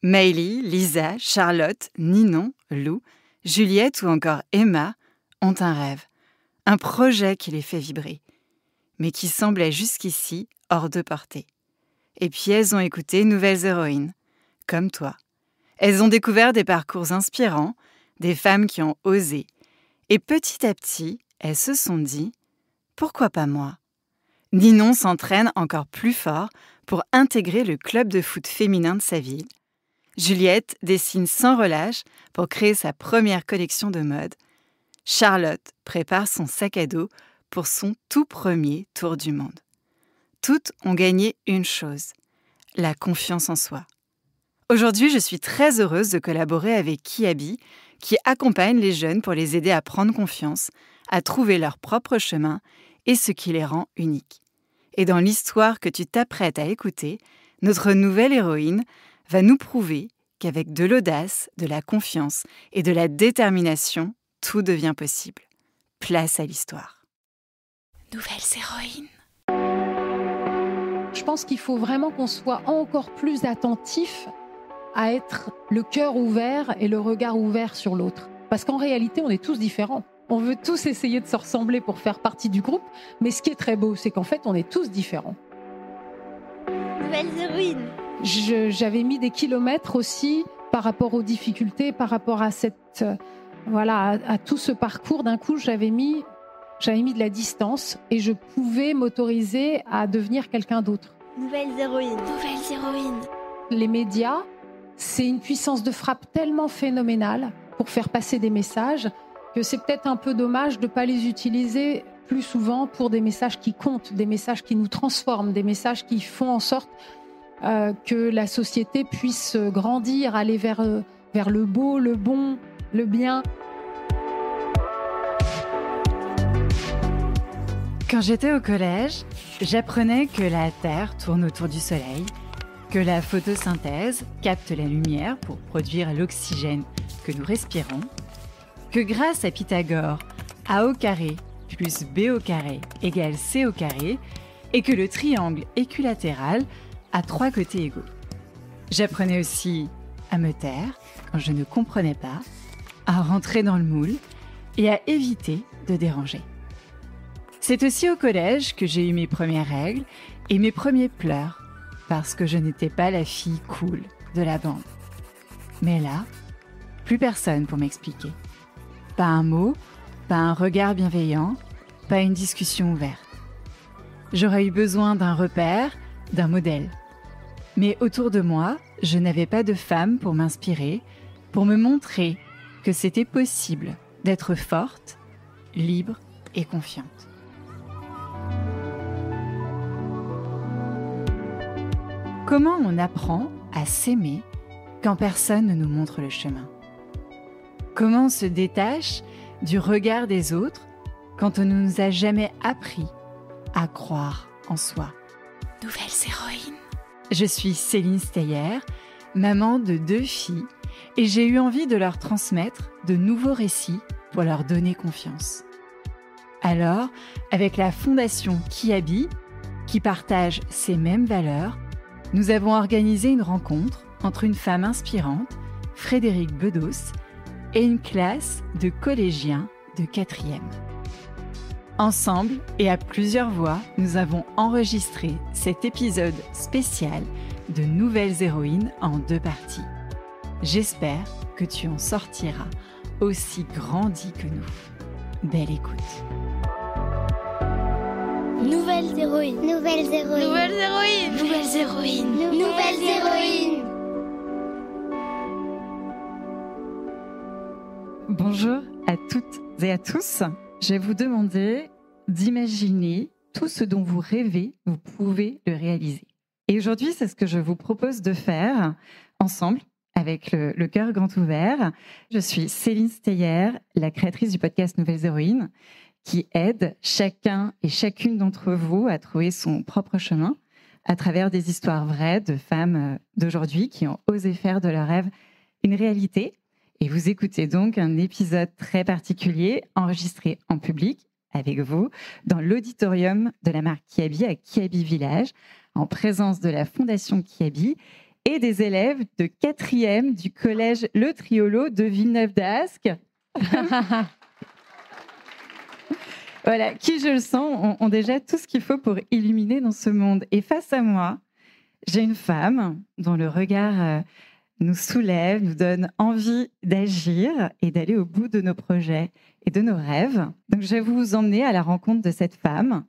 Maëlie, Lisa, Charlotte, Ninon, Lou, Juliette ou encore Emma ont un rêve, un projet qui les fait vibrer, mais qui semblait jusqu'ici hors de portée. Et puis elles ont écouté Nouvelles Héroïnes, comme toi. Elles ont découvert des parcours inspirants, des femmes qui ont osé. Et petit à petit, elles se sont dit « Pourquoi pas moi ?» Ninon s'entraîne encore plus fort pour intégrer le club de foot féminin de sa ville. Juliette dessine sans relâche pour créer sa première collection de mode. Charlotte prépare son sac à dos pour son tout premier tour du monde. Toutes ont gagné une chose, la confiance en soi. Aujourd'hui, je suis très heureuse de collaborer avec Kiabi, qui accompagne les jeunes pour les aider à prendre confiance, à trouver leur propre chemin et ce qui les rend uniques. Et dans l'histoire que tu t'apprêtes à écouter, notre nouvelle héroïne va nous prouver qu'avec de l'audace, de la confiance et de la détermination, tout devient possible. Place à l'histoire. Nouvelles héroïnes. Je pense qu'il faut vraiment qu'on soit encore plus attentif à être le cœur ouvert et le regard ouvert sur l'autre. Parce qu'en réalité, on est tous différents. On veut tous essayer de se ressembler pour faire partie du groupe, mais ce qui est très beau, c'est qu'en fait, on est tous différents. Nouvelles héroïnes. J'avais mis des kilomètres aussi par rapport aux difficultés, par rapport à cette, à tout ce parcours. D'un coup, j'avais mis de la distance et je pouvais m'autoriser à devenir quelqu'un d'autre. Nouvelles héroïnes. Nouvelles héroïnes. Les médias, c'est une puissance de frappe tellement phénoménale pour faire passer des messages que c'est peut-être un peu dommage de ne pas les utiliser plus souvent pour des messages qui comptent, des messages qui nous transforment, des messages qui font en sorte que la société puisse grandir, aller vers le beau, le bon, le bien. Quand j'étais au collège, j'apprenais que la Terre tourne autour du Soleil, que la photosynthèse capte la lumière pour produire l'oxygène que nous respirons, que grâce à Pythagore, A au carré plus B au carré égale C au carré, et que le triangle équilatéral a 3 côtés égaux. J'apprenais aussi à me taire quand je ne comprenais pas, à rentrer dans le moule et à éviter de déranger. C'est aussi au collège que j'ai eu mes premières règles et mes premiers pleurs, parce que je n'étais pas la fille cool de la bande. Mais là, plus personne pour m'expliquer. Pas un mot, pas un regard bienveillant, pas une discussion ouverte. J'aurais eu besoin d'un repère, d'un modèle. Mais autour de moi, je n'avais pas de femme pour m'inspirer, pour me montrer que c'était possible d'être forte, libre et confiante. Comment on apprend à s'aimer quand personne ne nous montre le chemin ? Comment on se détache du regard des autres quand on ne nous a jamais appris à croire en soi ? Nouvelles héroïnes. Je suis Céline Steyer, maman de 2 filles, et j'ai eu envie de leur transmettre de nouveaux récits pour leur donner confiance. Alors, avec la fondation Kiabi, qui partage ces mêmes valeurs, nous avons organisé une rencontre entre une femme inspirante, Frédérique Bedos, et une classe de collégiens de 4e. Ensemble et à plusieurs voix, nous avons enregistré cet épisode spécial de Nouvelles héroïnes en 2 parties. J'espère que tu en sortiras aussi grandi que nous. Belle écoute. Nouvelles héroïnes. Nouvelles héroïnes. Nouvelles héroïnes. Nouvelles héroïnes. Nouvelles héroïnes. Bonjour à toutes et à tous. Je vais vous demander d'imaginer tout ce dont vous rêvez, vous pouvez le réaliser. Et aujourd'hui, c'est ce que je vous propose de faire ensemble, avec le cœur grand ouvert. Je suis Céline Steyer, la créatrice du podcast Nouvelles héroïnes, qui aide chacun et chacune d'entre vous à trouver son propre chemin à travers des histoires vraies de femmes d'aujourd'hui qui ont osé faire de leurs rêves une réalité. Et vous écoutez donc un épisode très particulier enregistré en public avec vous dans l'auditorium de la marque Kiabi à Kiabi Village, en présence de la Fondation Kiabi et des élèves de 4e du collège Le Triolo de Villeneuve-d'Ascq. Voilà, qui, je le sens, ont déjà tout ce qu'il faut pour illuminer dans ce monde. Et face à moi, j'ai une femme dont le regard nous soulève, nous donne envie d'agir et d'aller au bout de nos projets et de nos rêves. Donc, je vais vous emmener à la rencontre de cette femme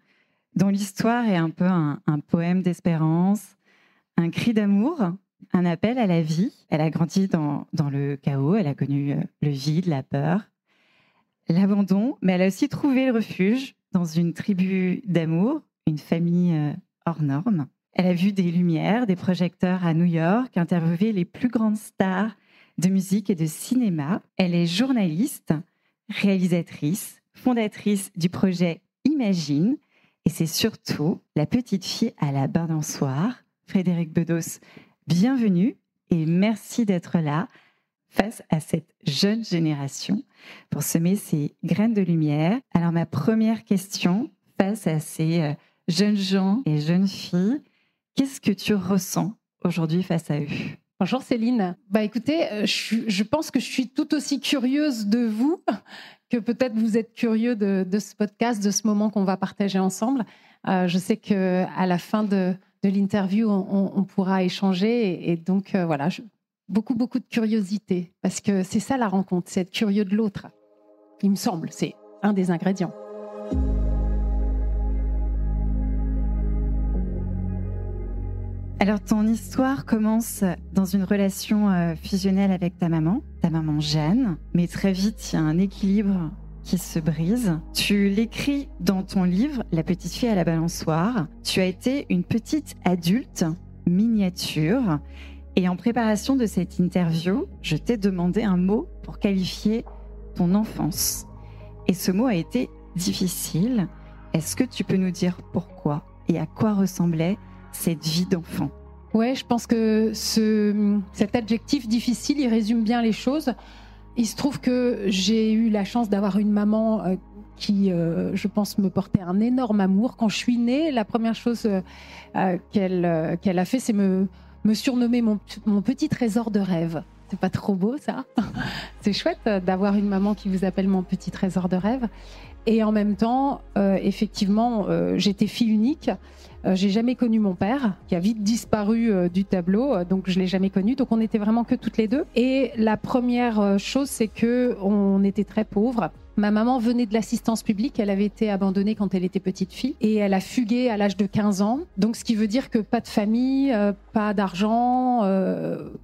dont l'histoire est un peu un poème d'espérance, un cri d'amour, un appel à la vie. Elle a grandi dans le chaos, elle a connu le vide, la peur, l'abandon, mais elle a aussi trouvé le refuge dans une tribu d'amour, une famille hors norme. Elle a vu des lumières, des projecteurs à New York, interviewé les plus grandes stars de musique et de cinéma. Elle est journaliste, réalisatrice, fondatrice du projet Imagine, et c'est surtout la petite fille à la balançoire. Frédérique Bedos, bienvenue et merci d'être là face à cette jeune génération pour semer ces graines de lumière. Alors ma première question face à ces jeunes gens et jeunes filles, qu'est-ce que tu ressens aujourd'hui face à eux ? Bonjour Céline. Écoutez, je pense que je suis tout aussi curieuse de vous que peut-être vous êtes curieux de ce podcast, de ce moment qu'on va partager ensemble. Je sais qu'à la fin de l'interview, on pourra échanger et donc voilà, beaucoup de curiosité parce que c'est ça la rencontre, c'est être curieux de l'autre. Il me semble, c'est un des ingrédients. Alors, ton histoire commence dans une relation fusionnelle avec ta maman Jeanne, mais très vite, il y a un équilibre qui se brise. Tu l'écris dans ton livre, La petite fille à la balançoire. Tu as été une petite adulte miniature. Et en préparation de cette interview, je t'ai demandé un mot pour qualifier ton enfance. Et ce mot a été difficile. Est-ce que tu peux nous dire pourquoi et à quoi ressemblait cette vie d'enfant? Ouais, je pense que cet adjectif difficile, il résume bien les choses. Il se trouve que j'ai eu la chance d'avoir une maman qui, je pense, me portait un énorme amour. Quand je suis née, la première chose qu'elle a fait, c'est me surnommer mon petit trésor de rêve. C'est pas trop beau, ça? C'est chouette d'avoir une maman qui vous appelle mon petit trésor de rêve. Et en même temps, effectivement, j'étais fille unique. J'ai jamais connu mon père, qui a vite disparu du tableau, donc je l'ai jamais connu. Donc on était vraiment que toutes les deux. Et la première chose, c'est que on était très pauvres. Ma maman venait de l'assistance publique, elle avait été abandonnée quand elle était petite fille et elle a fugué à l'âge de 15 ans. Donc ce qui veut dire que pas de famille, pas d'argent,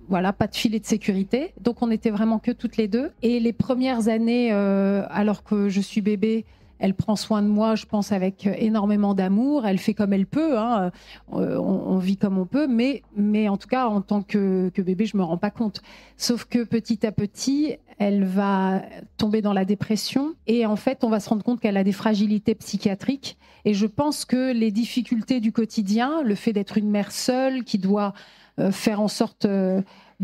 voilà, pas de filet de sécurité. Donc on était vraiment que toutes les deux. Et les premières années, alors que je suis bébé, elle prend soin de moi, je pense, avec énormément d'amour. Elle fait comme elle peut, hein. On vit comme on peut, mais en tout cas, en tant que bébé, je me rends pas compte. Sauf que petit à petit, elle va tomber dans la dépression et en fait, on va se rendre compte qu'elle a des fragilités psychiatriques. Et je pense que les difficultés du quotidien, le fait d'être une mère seule qui doit faire en sorte de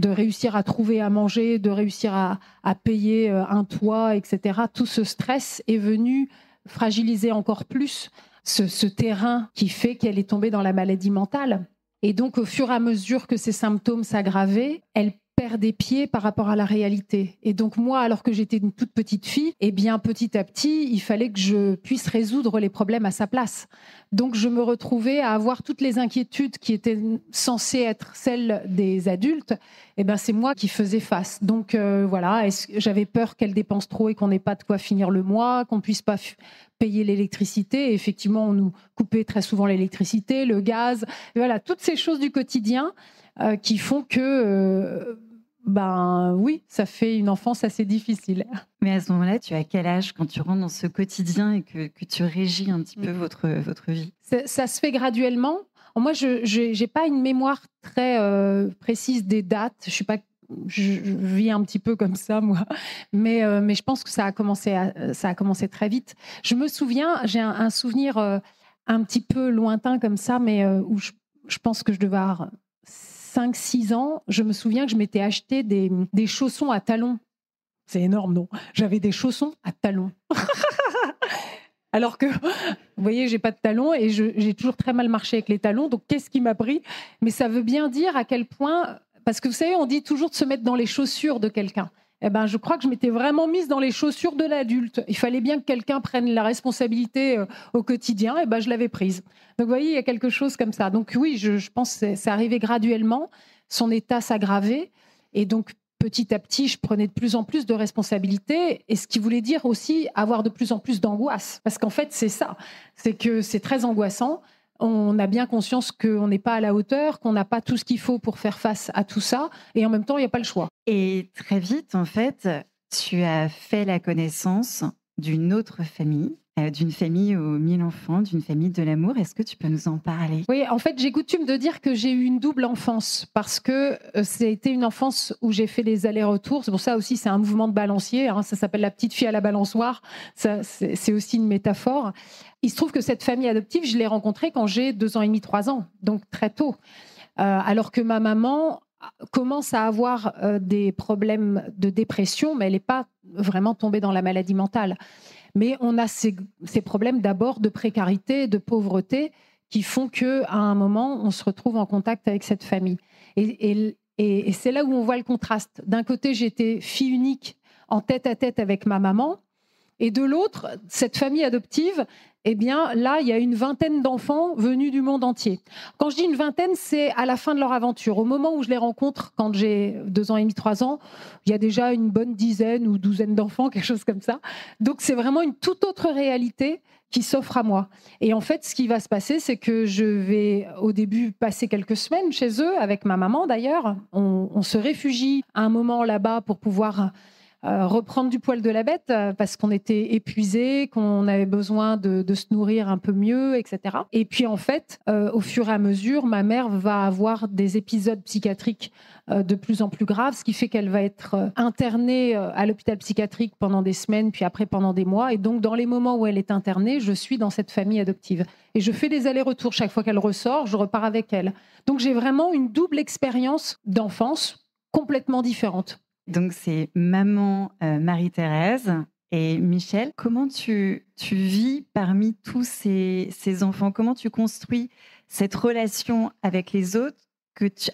réussir à trouver à manger, de réussir à payer un toit, etc. Tout ce stress est venu fragiliser encore plus ce terrain qui fait qu'elle est tombée dans la maladie mentale. Et donc, au fur et à mesure que ces symptômes s'aggravaient, elle perd des pieds par rapport à la réalité. Et donc moi, alors que j'étais une toute petite fille, eh bien petit à petit, il fallait que je puisse résoudre les problèmes à sa place. Donc je me retrouvais à avoir toutes les inquiétudes qui étaient censées être celles des adultes. Eh ben c'est moi qui faisais face. Donc voilà, j'avais peur qu'elle dépense trop et qu'on n'ait pas de quoi finir le mois, qu'on puisse pas payer l'électricité. Et effectivement, on nous coupait très souvent l'électricité, le gaz. Et voilà, toutes ces choses du quotidien qui font que, oui, ça fait une enfance assez difficile. Mais à ce moment-là, tu as quel âge quand tu rentres dans ce quotidien et que tu régis un petit peu votre vie? Ça se fait graduellement. Moi, je n'ai pas une mémoire très précise des dates. Je vis un petit peu comme ça, moi. Mais je pense que ça a commencé très vite. Je me souviens, j'ai un souvenir un petit peu lointain comme ça, mais où je pense que je devais avoir 5-6 ans, je me souviens que je m'étais acheté des chaussons à talons. C'est énorme, non? J'avais des chaussons à talons. Alors que, vous voyez, j'ai pas de talons et j'ai toujours très mal marché avec les talons. Donc, qu'est-ce qui m'a pris ? Mais ça veut bien dire à quel point... Parce que vous savez, on dit toujours de se mettre dans les chaussures de quelqu'un. Eh ben, je crois que je m'étais vraiment mise dans les chaussures de l'adulte. Il fallait bien que quelqu'un prenne la responsabilité au quotidien. Et ben, je l'avais prise. Donc, vous voyez, il y a quelque chose comme ça. Donc, oui, je pense que c'est arrivé graduellement. Son état s'aggravait. Et donc, petit à petit, je prenais de plus en plus de responsabilités, et ce qui voulait dire aussi avoir de plus en plus d'angoisse. Parce qu'en fait, c'est ça, c'est que c'est très angoissant. On a bien conscience qu'on n'est pas à la hauteur, qu'on n'a pas tout ce qu'il faut pour faire face à tout ça, et en même temps, il n'y a pas le choix. Et très vite, en fait, tu as fait la connaissance d'une autre famille, d'une famille aux 1000 enfants, d'une famille de l'amour. Est-ce que tu peux nous en parler ? Oui, en fait, j'ai coutume de dire que j'ai eu une double enfance parce que c'était une enfance où j'ai fait des allers-retours. C'est pour ça aussi, c'est un mouvement de balancier. Ça s'appelle la petite fille à la balançoire. Ça, c'est aussi une métaphore. Il se trouve que cette famille adoptive, je l'ai rencontrée quand j'ai 2 ans et demi, 3 ans, donc très tôt. Alors que ma maman commence à avoir des problèmes de dépression, mais elle n'est pas vraiment tombée dans la maladie mentale. Mais on a ces problèmes d'abord de précarité, de pauvreté, qui font qu'à un moment, on se retrouve en contact avec cette famille. Et c'est là où on voit le contraste. D'un côté, j'étais fille unique en tête-à-tête avec ma maman, et de l'autre, cette famille adoptive, eh bien, là, il y a une vingtaine d'enfants venus du monde entier. Quand je dis une vingtaine, c'est à la fin de leur aventure. Au moment où je les rencontre, quand j'ai 2 ans et demi, 3 ans, il y a déjà une bonne dizaine ou douzaine d'enfants, quelque chose comme ça. Donc, c'est vraiment une toute autre réalité qui s'offre à moi. Et en fait, ce qui va se passer, c'est que je vais au début passer quelques semaines chez eux, avec ma maman d'ailleurs. On se réfugie à un moment là-bas pour pouvoir reprendre du poil de la bête parce qu'on était épuisés, qu'on avait besoin de se nourrir un peu mieux, etc. Et puis en fait, au fur et à mesure, ma mère va avoir des épisodes psychiatriques de plus en plus graves, ce qui fait qu'elle va être internée à l'hôpital psychiatrique pendant des semaines, puis après pendant des mois. Et donc dans les moments où elle est internée, je suis dans cette famille adoptive. Et je fais des allers-retours. Chaque fois qu'elle ressort, je repars avec elle. Donc j'ai vraiment une double expérience d'enfance complètement différente. Donc, c'est maman Marie-Thérèse et Michel. Comment tu vis parmi tous ces enfants ? Comment tu construis cette relation avec les autres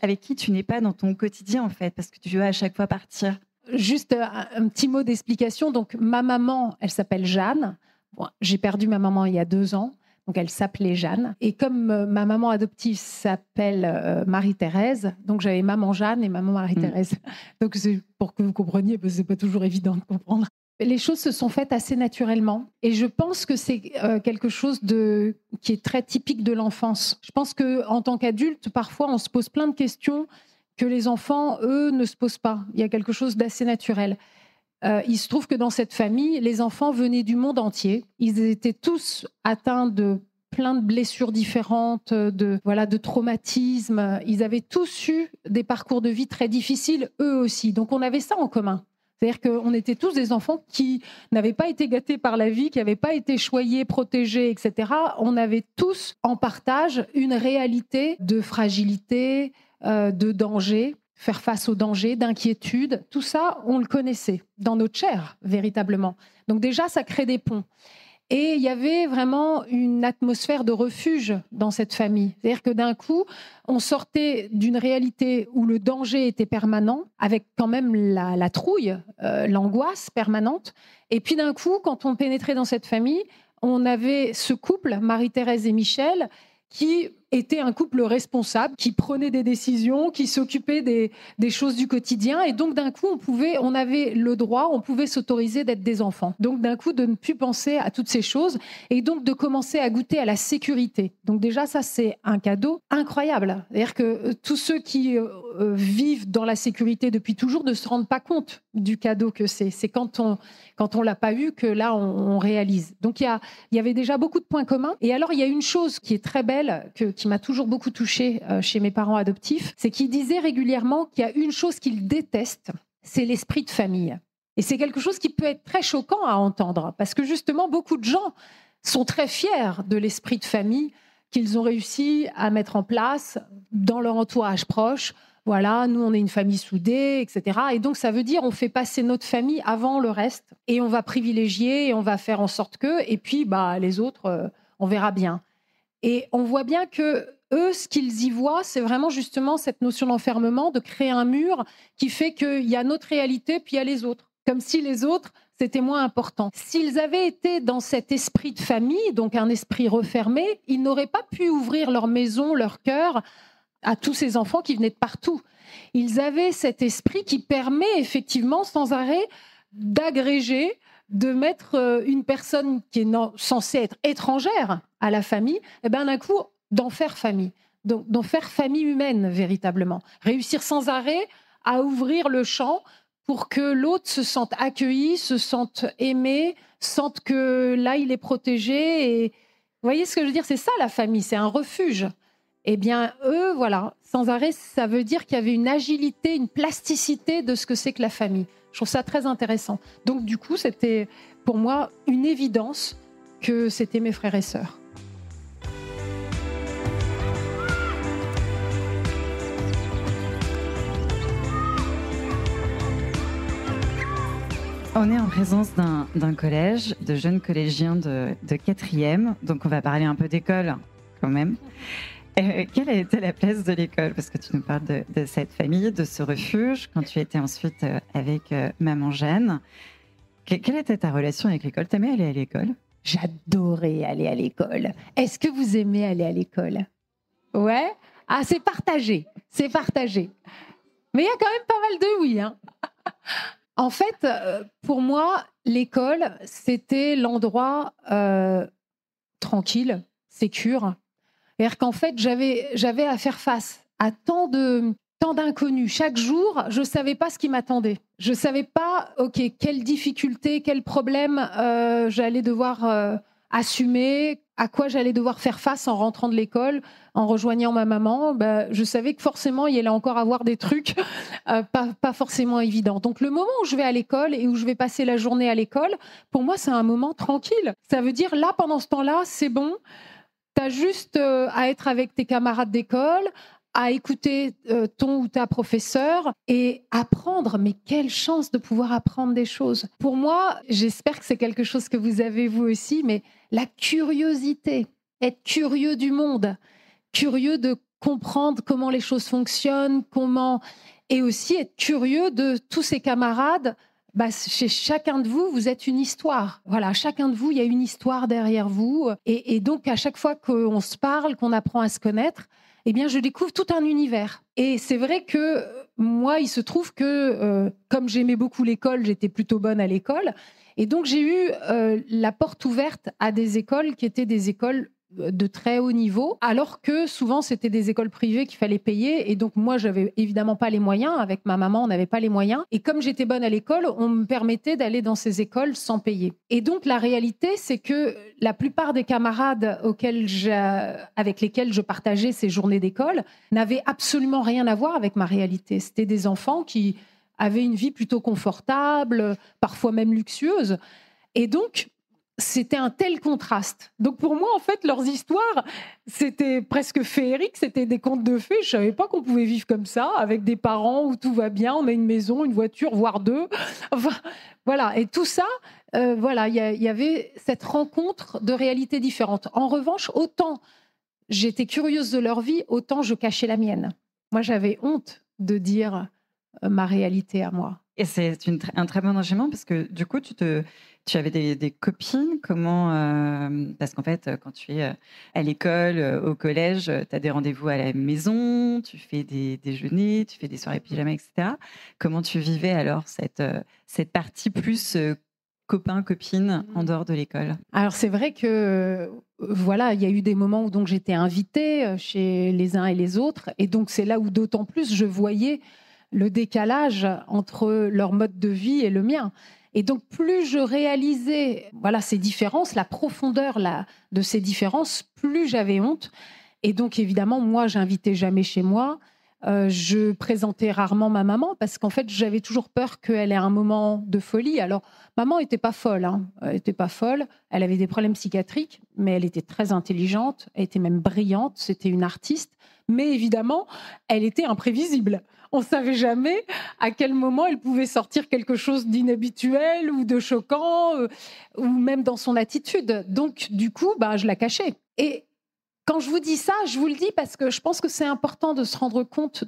avec qui tu n'es pas dans ton quotidien, en fait, parce que tu veux à chaque fois partir ? Juste un petit mot d'explication. Donc, ma maman, elle s'appelle Jeanne. Bon, j'ai perdu ma maman il y a 2 ans. Donc, elle s'appelait Jeanne. Et comme ma maman adoptive s'appelle Marie-Thérèse, donc j'avais maman Jeanne et maman Marie-Thérèse. Donc, c'est pour que vous compreniez, parce que ce n'est pas toujours évident de comprendre. Les choses se sont faites assez naturellement. Et je pense que c'est quelque chose qui est très typique de l'enfance. Je pense qu'en tant qu'adulte, parfois, on se pose plein de questions que les enfants, eux, ne se posent pas. Il y a quelque chose d'assez naturel. Il se trouve que dans cette famille, les enfants venaient du monde entier. Ils étaient tous atteints de plein de blessures différentes, de traumatismes. Ils avaient tous eu des parcours de vie très difficiles, eux aussi. Donc on avait ça en commun. C'est-à-dire qu'on était tous des enfants qui n'avaient pas été gâtés par la vie, qui n'avaient pas été choyés, protégés, etc. On avait tous en partage une réalité de fragilité, de danger, faire face aux dangers, d'inquiétude. Tout ça, on le connaissait dans notre chair, véritablement. Donc déjà, ça crée des ponts. Et il y avait vraiment une atmosphère de refuge dans cette famille. C'est-à-dire que d'un coup, on sortait d'une réalité où le danger était permanent, avec quand même la trouille, l'angoisse permanente. Et puis d'un coup, quand on pénétrait dans cette famille, on avait ce couple, Marie-Thérèse et Michel, qui était un couple responsable, qui prenait des décisions, qui s'occupait des choses du quotidien. Et donc, d'un coup, on avait le droit, on pouvait s'autoriser d'être des enfants. Donc, d'un coup, de ne plus penser à toutes ces choses et donc de commencer à goûter à la sécurité. Donc, déjà, ça, c'est un cadeau incroyable. C'est-à-dire que tous ceux qui vivent dans la sécurité depuis toujours ne se rendent pas compte du cadeau que c'est. C'est quand on l'a pas eu que là, on réalise. Donc, il y avait déjà beaucoup de points communs. Et alors, il y a une chose qui est très belle, qui m'a toujours beaucoup touchée chez mes parents adoptifs, c'est qu'ils disaient régulièrement qu'il y a une chose qu'ils détestent, c'est l'esprit de famille. Et c'est quelque chose qui peut être très choquant à entendre, parce que justement, beaucoup de gens sont très fiers de l'esprit de famille qu'ils ont réussi à mettre en place dans leur entourage proche. Voilà, nous, on est une famille soudée, etc. Et donc, ça veut dire on fait passer notre famille avant le reste et on va privilégier et on va faire en sorte que... Et puis, les autres, on verra bien. Et on voit bien que eux, ce qu'ils y voient, c'est vraiment justement cette notion d'enfermement, de créer un mur qui fait qu'il y a notre réalité, puis il y a les autres. Comme si les autres, c'était moins important. S'ils avaient été dans cet esprit de famille, donc un esprit refermé, ils n'auraient pas pu ouvrir leur maison, leur cœur à tous ces enfants qui venaient de partout. Ils avaient cet esprit qui permet effectivement sans arrêt d'agréger, de mettre une personne qui est censée être étrangère à la famille, et d'un coup, d'en faire famille, d'en faire famille humaine véritablement. Réussir sans arrêt à ouvrir le champ pour que l'autre se sente accueilli, se sente aimé, sente que là, il est protégé. Et vous voyez ce que je veux dire ? C'est ça la famille, c'est un refuge. Eh bien, eux, voilà, sans arrêt, ça veut dire qu'il y avait une agilité, une plasticité de ce que c'est que la famille. Je trouve ça très intéressant. Donc, du coup, c'était pour moi une évidence que c'était mes frères et sœurs. On est en présence d'un collège, de jeunes collégiens de 4e, donc on va parler un peu d'école quand même. Quelle a été la place de l'école ? Parce que tu nous parles de cette famille, de ce refuge, quand tu étais ensuite avec maman Jeanne. Quelle était ta relation avec l'école ? T'aimais aller à l'école ? J'adorais aller à l'école. Est-ce que vous aimez aller à l'école ? Ouais ? Ah, c'est partagé, c'est partagé. Mais il y a quand même pas mal de oui, hein. En fait, pour moi, l'école, c'était l'endroit tranquille, sécure. C'est-à-dire qu'en fait, j'avais à faire face à tant d'inconnus. Chaque jour, je ne savais pas ce qui m'attendait. Je ne savais pas, quelles difficultés, quels problèmes j'allais devoir assumer, à quoi j'allais devoir faire face en rentrant de l'école, en rejoignant ma maman. Je savais que forcément, il y allait encore avoir des trucs pas forcément évidents. Donc, le moment où je vais à l'école et où je vais passer la journée à l'école, pour moi, c'est un moment tranquille. Ça veut dire, là, pendant ce temps-là, c'est bon. Tu as juste à être avec tes camarades d'école, à écouter ton ou ta professeur et apprendre. Mais quelle chance de pouvoir apprendre des choses. Pour moi, j'espère que c'est quelque chose que vous avez vous aussi, mais la curiosité, être curieux du monde, curieux de comprendre comment les choses fonctionnent, et aussi être curieux de tous ces camarades. Chez chacun de vous, vous êtes une histoire. Voilà, chacun de vous, il y a une histoire derrière vous. Et donc, à chaque fois qu'on se parle, qu'on apprend à se connaître, eh bien, je découvre tout un univers. Et c'est vrai que moi, il se trouve que, comme j'aimais beaucoup l'école, j'étais plutôt bonne à l'école. Et donc, j'ai eu la porte ouverte à des écoles qui étaient des écoles de très haut niveau, alors que souvent c'était des écoles privées qu'il fallait payer, et donc moi j'avais évidemment pas les moyens, avec ma maman on n'avait pas les moyens, et comme j'étais bonne à l'école, on me permettait d'aller dans ces écoles sans payer. Et donc la réalité c'est que la plupart des camarades avec lesquels je partageais ces journées d'école n'avaient absolument rien à voir avec ma réalité. C'était des enfants qui avaient une vie plutôt confortable, parfois même luxueuse, et donc c'était un tel contraste. Donc pour moi, en fait, leurs histoires, c'était presque féerique, c'était des contes de fées. Je ne savais pas qu'on pouvait vivre comme ça, avec des parents où tout va bien, on a une maison, une voiture, voire deux. Enfin, voilà. Et tout ça, il y avait cette rencontre de réalités différentes. En revanche, autant j'étais curieuse de leur vie, autant je cachais la mienne. Moi, j'avais honte de dire ma réalité à moi. Et c'est un très bon enchaînement parce que du coup, tu avais des copines. Comment parce qu'en fait, quand tu es à l'école, au collège, tu as des rendez-vous à la maison, tu fais des déjeuners, tu fais des soirées pyjama, etc. Comment tu vivais alors cette partie plus copain-copine en dehors de l'école ? Alors, c'est vrai que il y a eu des moments où donc, j'étais invitée chez les uns et les autres. Et donc, c'est là où d'autant plus je voyais le décalage entre leur mode de vie et le mien. Et donc, plus je réalisais ces différences, la profondeur de ces différences, plus j'avais honte. Et donc, évidemment, moi, j'invitais jamais chez moi. Je présentais rarement ma maman parce qu'en fait, j'avais toujours peur qu'elle ait un moment de folie. Alors, maman n'était pas folle. Elle n'était pas folle. Elle avait des problèmes psychiatriques, mais elle était très intelligente. Elle était même brillante. C'était une artiste. Mais évidemment, elle était imprévisible. on ne savait jamais à quel moment il pouvait sortir quelque chose d'inhabituel ou de choquant, ou même dans son attitude. Donc, du coup, je la cachais. Et quand je vous dis ça, je vous le dis parce que je pense que c'est important de se rendre compte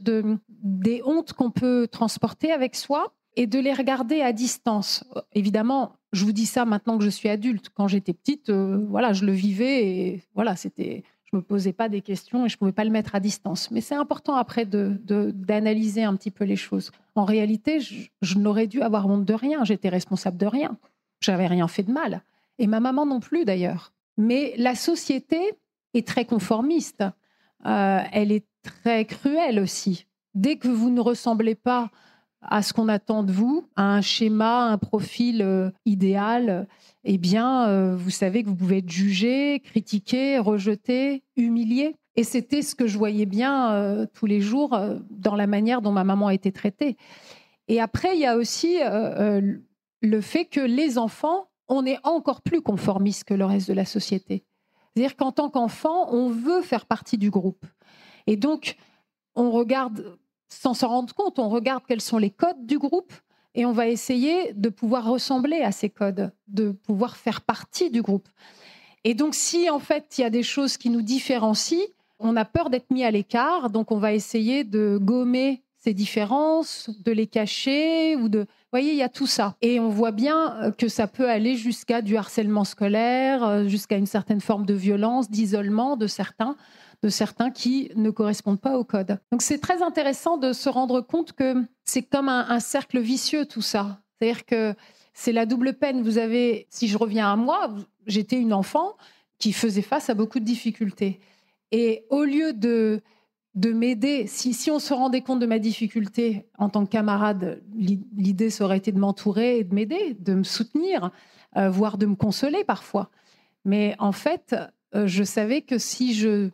des hontes qu'on peut transporter avec soi et de les regarder à distance. Évidemment, je vous dis ça maintenant que je suis adulte. Quand j'étais petite, je le vivais et je me posais pas des questions et je pouvais pas le mettre à distance. Mais c'est important après d'analyser un petit peu les choses. En réalité, je n'aurais dû avoir honte de rien. J'étais responsable de rien. J'avais rien fait de mal. Et ma maman non plus d'ailleurs. Mais la société est très conformiste. Elle est très cruelle aussi. Dès que vous ne ressemblez pas à ce qu'on attend de vous, à un schéma, un profil idéal, vous savez que vous pouvez être jugé, critiqué, rejeté, humilié. Et c'était ce que je voyais bien tous les jours dans la manière dont ma maman a été traitée. Et après, il y a aussi le fait que les enfants, on est encore plus conformistes que le reste de la société. C'est-à-dire qu'en tant qu'enfant, on veut faire partie du groupe. Et donc, on regarde, sans s'en rendre compte, on regarde quels sont les codes du groupe et on va essayer de pouvoir ressembler à ces codes, de pouvoir faire partie du groupe. Et donc, si en fait, il y a des choses qui nous différencient, on a peur d'être mis à l'écart, donc on va essayer de gommer ces différences, de les cacher Vous voyez, il y a tout ça. Et on voit bien que ça peut aller jusqu'à du harcèlement scolaire, jusqu'à une certaine forme de violence, d'isolement de certains qui ne correspondent pas au code. Donc c'est très intéressant de se rendre compte que c'est comme un cercle vicieux tout ça. C'est-à-dire que c'est la double peine. Vous avez, si je reviens à moi, j'étais une enfant qui faisait face à beaucoup de difficultés. Et au lieu de m'aider, si on se rendait compte de ma difficulté en tant que camarade, l'idée ça aurait été de m'entourer et de m'aider, de me soutenir, voire de me consoler parfois. Mais en fait, je savais que si je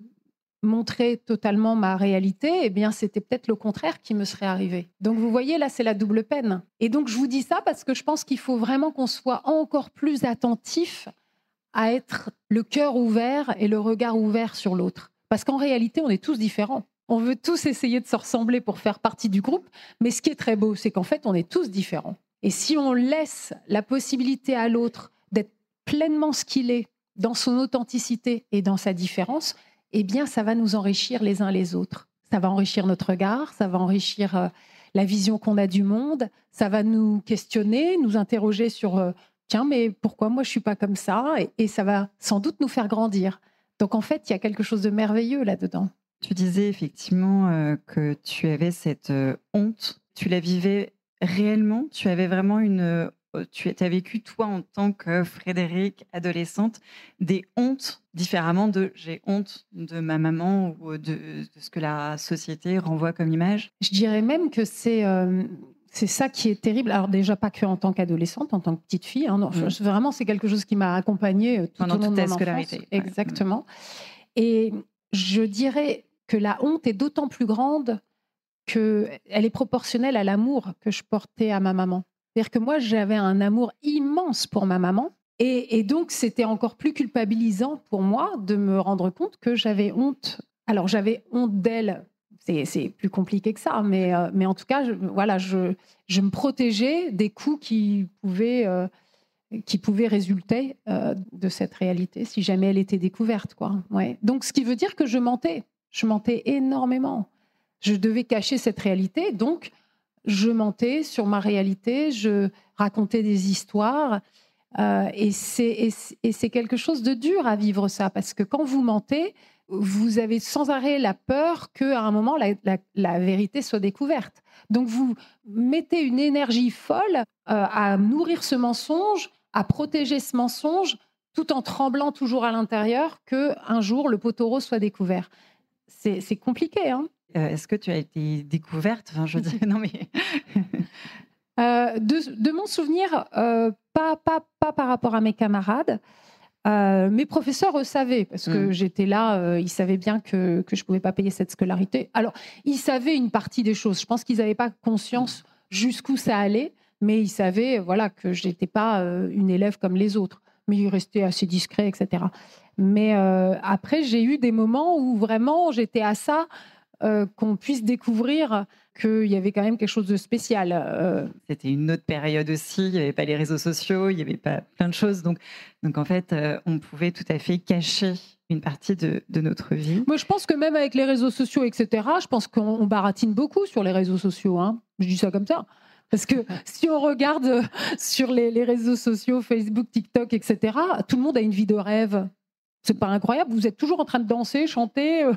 montrais totalement ma réalité, c'était peut-être le contraire qui me serait arrivé. Donc vous voyez, là, c'est la double peine. Et donc je vous dis ça parce que je pense qu'il faut vraiment qu'on soit encore plus attentif à être le cœur ouvert et le regard ouvert sur l'autre. Parce qu'en réalité, on est tous différents. On veut tous essayer de se ressembler pour faire partie du groupe, mais ce qui est très beau, c'est qu'en fait, on est tous différents. Et si on laisse la possibilité à l'autre d'être pleinement ce qu'il est, dans son authenticité et dans sa différence, ça va nous enrichir les uns les autres. Ça va enrichir notre regard, ça va enrichir la vision qu'on a du monde, ça va nous questionner, nous interroger sur tiens, mais pourquoi moi je ne suis pas comme ça ? Et ça va sans doute nous faire grandir. Donc, en fait, il y a quelque chose de merveilleux là-dedans. Tu disais effectivement que tu avais cette honte. Tu la vivais réellement ? Tu avais vraiment tu as vécu, toi, en tant que Frédérique, adolescente, des hontes différemment de « j'ai honte de ma maman » ou de ce que la société renvoie comme image ? Je dirais même que c'est ça qui est terrible. Alors déjà, pas qu'en tant qu'adolescente, en tant que petite fille. Non, vraiment, c'est quelque chose qui m'a accompagnée tout au long de mon enfance. Scolarité. Exactement. Et je dirais que la honte est d'autant plus grande qu'elle est proportionnelle à l'amour que je portais à ma maman. C'est-à-dire que moi, j'avais un amour immense pour ma maman. Et donc, c'était encore plus culpabilisant pour moi de me rendre compte que j'avais honte. Alors, j'avais honte d'elle. C'est plus compliqué que ça, mais en tout cas, je me protégeais des coups qui pouvaient résulter de cette réalité si jamais elle était découverte, quoi. Ouais. Donc, ce qui veut dire que je mentais énormément. Je devais cacher cette réalité, donc je mentais sur ma réalité, je racontais des histoires, et c'est quelque chose de dur à vivre ça, parce que quand vous mentez, vous avez sans arrêt la peur qu'à un moment, la vérité soit découverte. Donc, vous mettez une énergie folle à nourrir ce mensonge, à protéger ce mensonge, tout en tremblant toujours à l'intérieur qu'un jour, le pot au rose soit découvert. C'est compliqué, hein. Est-ce que tu as été découverte ? Enfin, je dis, non, mais... de mon souvenir, pas par rapport à mes camarades. Mes professeurs, eux, savaient, parce que j'étais là, ils savaient bien que je ne pouvais pas payer cette scolarité. Alors, ils savaient une partie des choses. Je pense qu'ils n'avaient pas conscience jusqu'où ça allait, mais ils savaient que je n'étais pas une élève comme les autres. Mais ils restaient assez discrets, etc. Mais après, j'ai eu des moments où vraiment j'étais à ça qu'on puisse découvrir qu'il y avait quand même quelque chose de spécial. C'était une autre période aussi, il n'y avait pas les réseaux sociaux, il n'y avait pas plein de choses. Donc en fait, on pouvait tout à fait cacher une partie de notre vie. Moi, je pense que même avec les réseaux sociaux, etc., je pense qu'on baratine beaucoup sur les réseaux sociaux. Hein. Je dis ça comme ça. Parce que si on regarde sur les réseaux sociaux, Facebook, TikTok, etc., tout le monde a une vie de rêve. C'est pas incroyable. Vous êtes toujours en train de danser, chanter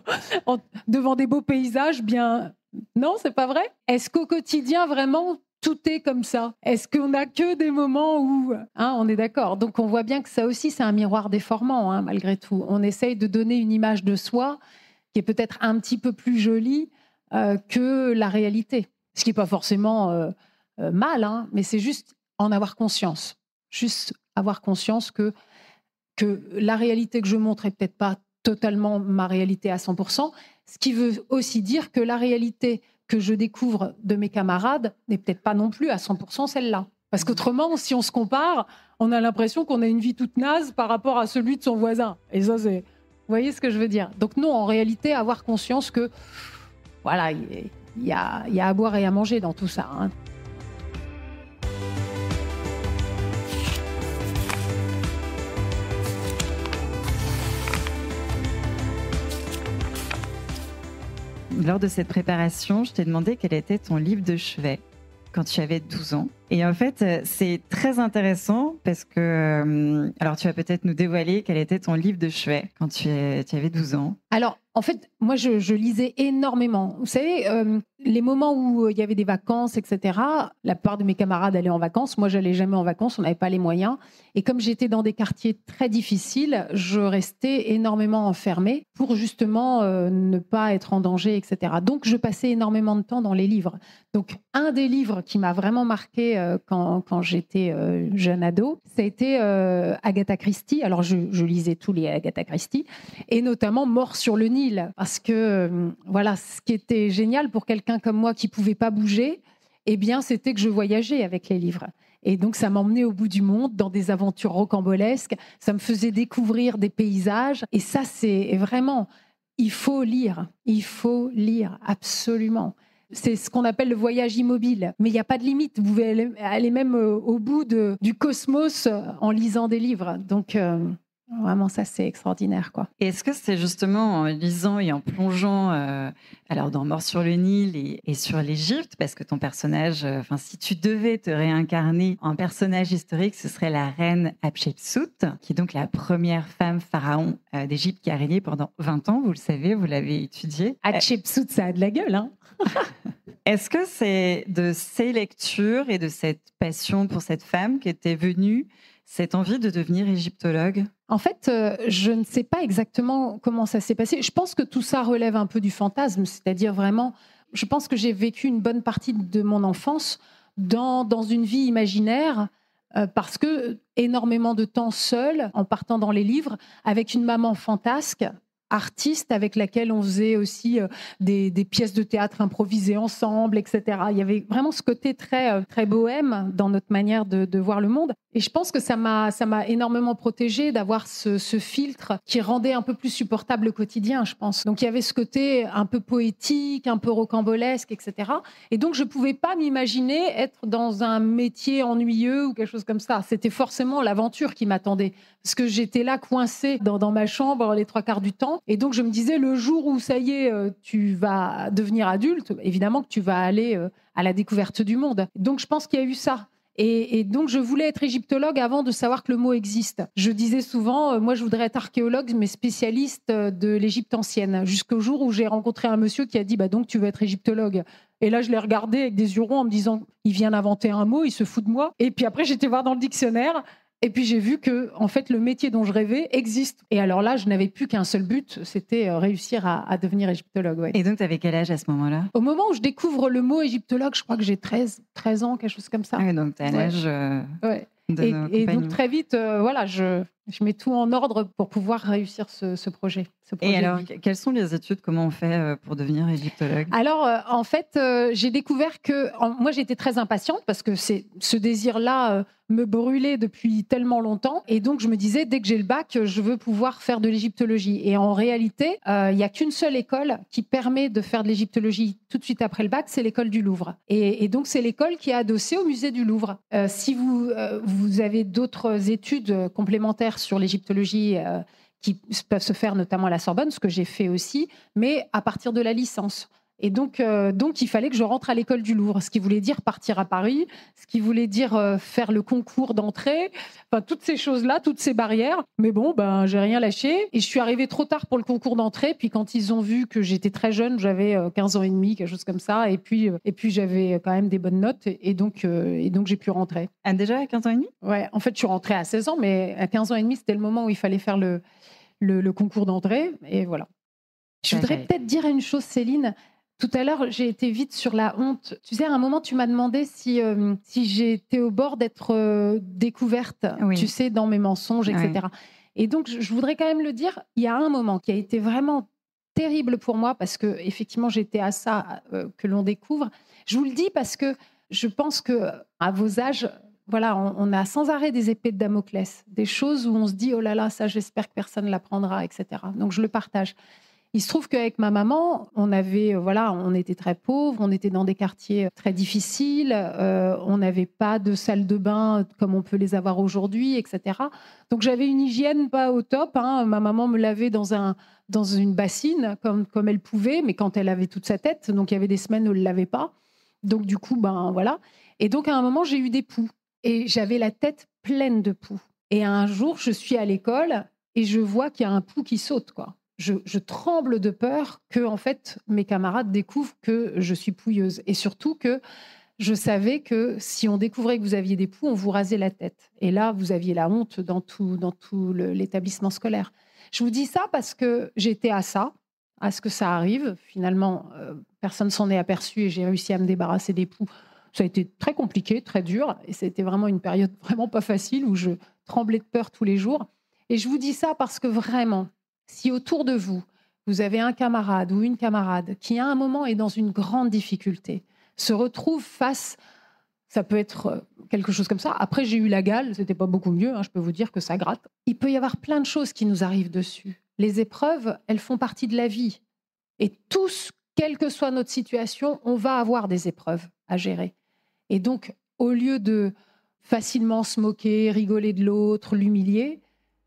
devant des beaux paysages. Bien, non, c'est pas vrai. Est-ce qu'au quotidien, vraiment, tout est comme ça? Est-ce qu'on n'a que des moments où... on est d'accord. Donc, on voit bien que ça aussi, c'est un miroir déformant, malgré tout. On essaye de donner une image de soi qui est peut-être un petit peu plus jolie que la réalité. Ce qui n'est pas forcément mal, mais c'est juste en avoir conscience. Juste avoir conscience que la réalité que je montre n'est peut-être pas totalement ma réalité à 100%, ce qui veut aussi dire que la réalité que je découvre de mes camarades n'est peut-être pas non plus à 100% celle-là. Parce qu'autrement, si on se compare, on a l'impression qu'on a une vie toute naze par rapport à celui de son voisin. Et ça, c'est... Vous voyez ce que je veux dire? Donc non, en réalité, avoir conscience que, voilà, il y a à boire et à manger dans tout ça. Lors de cette préparation, je t'ai demandé quel était ton livre de chevet quand tu avais 12 ans. Et en fait, c'est très intéressant parce que... alors, tu vas peut-être nous dévoiler quel était ton livre de chevet quand tu avais 12 ans. Alors, en fait, moi, je lisais énormément. Vous savez, les moments où il y avait des vacances, etc., la plupart de mes camarades allaient en vacances. Moi, j'allais jamais en vacances, on n'avait pas les moyens. Et comme j'étais dans des quartiers très difficiles, je restais énormément enfermée pour justement ne pas être en danger, etc. Donc, je passais énormément de temps dans les livres. Donc, un des livres qui m'a vraiment marqué quand j'étais jeune ado, ça a été Agatha Christie. Alors, je lisais tous les Agatha Christie, et notamment Mort sur le Nil, parce que voilà, ce qui était génial pour quelqu'un comme moi qui pouvait pas bouger, eh bien, c'était que je voyageais avec les livres. Et donc, ça m'emmenait au bout du monde, dans des aventures rocambolesques. Ça me faisait découvrir des paysages. Et ça, c'est vraiment... Il faut lire absolument. C'est ce qu'on appelle le voyage immobile. Mais il n'y a pas de limite. Vous pouvez aller même au bout du cosmos en lisant des livres. Donc, vraiment, ça, c'est extraordinaire, quoi. Et est-ce que c'est justement en lisant et en plongeant alors dans Mort sur le Nil et sur l'Égypte, parce que ton personnage, si tu devais te réincarner en personnage historique, ce serait la reine Hatshepsut, qui est donc la première femme pharaon d'Égypte qui a régné pendant 20 ans. Vous le savez, vous l'avez étudié. Hatshepsut, ça a de la gueule, hein. Est-ce que c'est de ces lectures et de cette passion pour cette femme qu'était venue cette envie de devenir égyptologue? En fait, je ne sais pas exactement comment ça s'est passé. Je pense que tout ça relève un peu du fantasme, c'est-à-dire vraiment, je pense que j'ai vécu une bonne partie de mon enfance dans une vie imaginaire, parce que énormément de temps seule, en partant dans les livres, avec une maman fantasque, artiste avec laquelle on faisait aussi des pièces de théâtre improvisées ensemble, etc. Il y avait vraiment ce côté très, très bohème dans notre manière de voir le monde. Et je pense que ça m'a énormément protégée d'avoir ce filtre qui rendait un peu plus supportable le quotidien, je pense. Donc il y avait ce côté un peu poétique, un peu rocambolesque, etc. Et donc je ne pouvais pas m'imaginer être dans un métier ennuyeux ou quelque chose comme ça. C'était forcément l'aventure qui m'attendait. Parce que j'étais là coincée dans ma chambre les 3/4 du temps. Et donc je me disais, le jour où ça y est, tu vas devenir adulte, évidemment que tu vas aller à la découverte du monde. Donc je pense qu'il y a eu ça. Et donc, je voulais être égyptologue avant de savoir que le mot existe. Je disais souvent, moi, je voudrais être archéologue, mais spécialiste de l'Égypte ancienne, jusqu'au jour où j'ai rencontré un monsieur qui a dit, donc, tu veux être égyptologue. Et là, je l'ai regardé avec des yeux ronds en me disant, il vient d'inventer un mot, il se fout de moi. Et puis après, j'étais voir dans le dictionnaire. Et puis j'ai vu que, en fait, le métier dont je rêvais existe. Et alors là, je n'avais plus qu'un seul but, c'était réussir à devenir égyptologue. Ouais. Et donc, tu avais quel âge à ce moment-là? Au moment où je découvre le mot égyptologue, je crois que j'ai 13 ans, quelque chose comme ça. Ah, donc tu as l'âge et donc très vite, voilà, je mets tout en ordre pour pouvoir réussir ce projet. Et alors, quelles sont les études? Comment on fait pour devenir égyptologue? Alors, en fait, j'ai découvert que... moi, j'étais très impatiente parce que ce désir-là me brûlait depuis tellement longtemps. Et donc, je me disais, dès que j'ai le bac, je veux pouvoir faire de l'égyptologie. Et en réalité, il n'y a qu'une seule école qui permet de faire de l'égyptologie tout de suite après le bac, c'est l'école du Louvre. Et donc, c'est l'école qui est adossée au musée du Louvre. Si vous avez d'autres études complémentaires sur l'égyptologie qui peuvent se faire notamment à la Sorbonne, ce que j'ai fait aussi, mais à partir de la licence. Et donc, il fallait que je rentre à l'école du Louvre, ce qui voulait dire partir à Paris, ce qui voulait dire faire le concours d'entrée, enfin, toutes ces choses-là, toutes ces barrières. Mais bon, j'ai rien lâché. Et je suis arrivée trop tard pour le concours d'entrée. Puis quand ils ont vu que j'étais très jeune, j'avais 15 ans et demi, quelque chose comme ça. Et puis j'avais quand même des bonnes notes. Et donc j'ai pu rentrer. Ah, déjà à 15 ans et demi ? Ouais, en fait, je suis rentrée à 16 ans, mais à 15 ans et demi, c'était le moment où il fallait faire le concours d'entrée. Et voilà. Je voudrais peut-être dire une chose, Céline. Tout à l'heure, j'ai été vite sur la honte. Tu sais, à un moment, tu m'as demandé si j'étais au bord d'être découverte, oui. Tu sais, dans mes mensonges, etc. Oui. Et donc, je voudrais quand même le dire, il y a un moment qui a été vraiment terrible pour moi, parce que effectivement, j'étais à ça que l'on découvre. Je vous le dis parce que je pense qu'à vos âges, voilà, on a sans arrêt des épées de Damoclès, des choses où on se dit, oh là là, ça, j'espère que personne ne l'apprendra, etc. Donc, je le partage. Il se trouve qu'avec ma maman, on était très pauvres, on était dans des quartiers très difficiles, on n'avait pas de salle de bain comme on peut les avoir aujourd'hui, etc. Donc j'avais une hygiène pas au top. Ma maman me lavait dans une bassine comme elle pouvait, mais quand elle avait toute sa tête. Donc il y avait des semaines où elle ne lavait pas. Donc du coup, voilà. Et donc à un moment, j'ai eu des poux. Et j'avais la tête pleine de poux. Et un jour, je suis à l'école et je vois qu'il y a un poux qui saute, quoi. Je tremble de peur que, en fait, mes camarades découvrent que je suis pouilleuse. Et surtout que je savais que si on découvrait que vous aviez des poux, on vous rasait la tête. Et là, vous aviez la honte dans tout l'établissement scolaire. Je vous dis ça parce que j'étais à ce que ça arrive. Finalement, personne s'en est aperçu et j'ai réussi à me débarrasser des poux. Ça a été très compliqué, très dur. Et c'était vraiment une période vraiment pas facile où je tremblais de peur tous les jours. Et je vous dis ça parce que vraiment, si autour de vous, vous avez un camarade ou une camarade qui, à un moment, est dans une grande difficulté, se retrouve face, ça peut être quelque chose comme ça. Après, j'ai eu la gale, c'était pas beaucoup mieux, je peux vous dire que ça gratte. Il peut y avoir plein de choses qui nous arrivent dessus. Les épreuves, elles font partie de la vie. Et tous, quelle que soit notre situation, on va avoir des épreuves à gérer. Et donc, au lieu de facilement se moquer, rigoler de l'autre, l'humilier,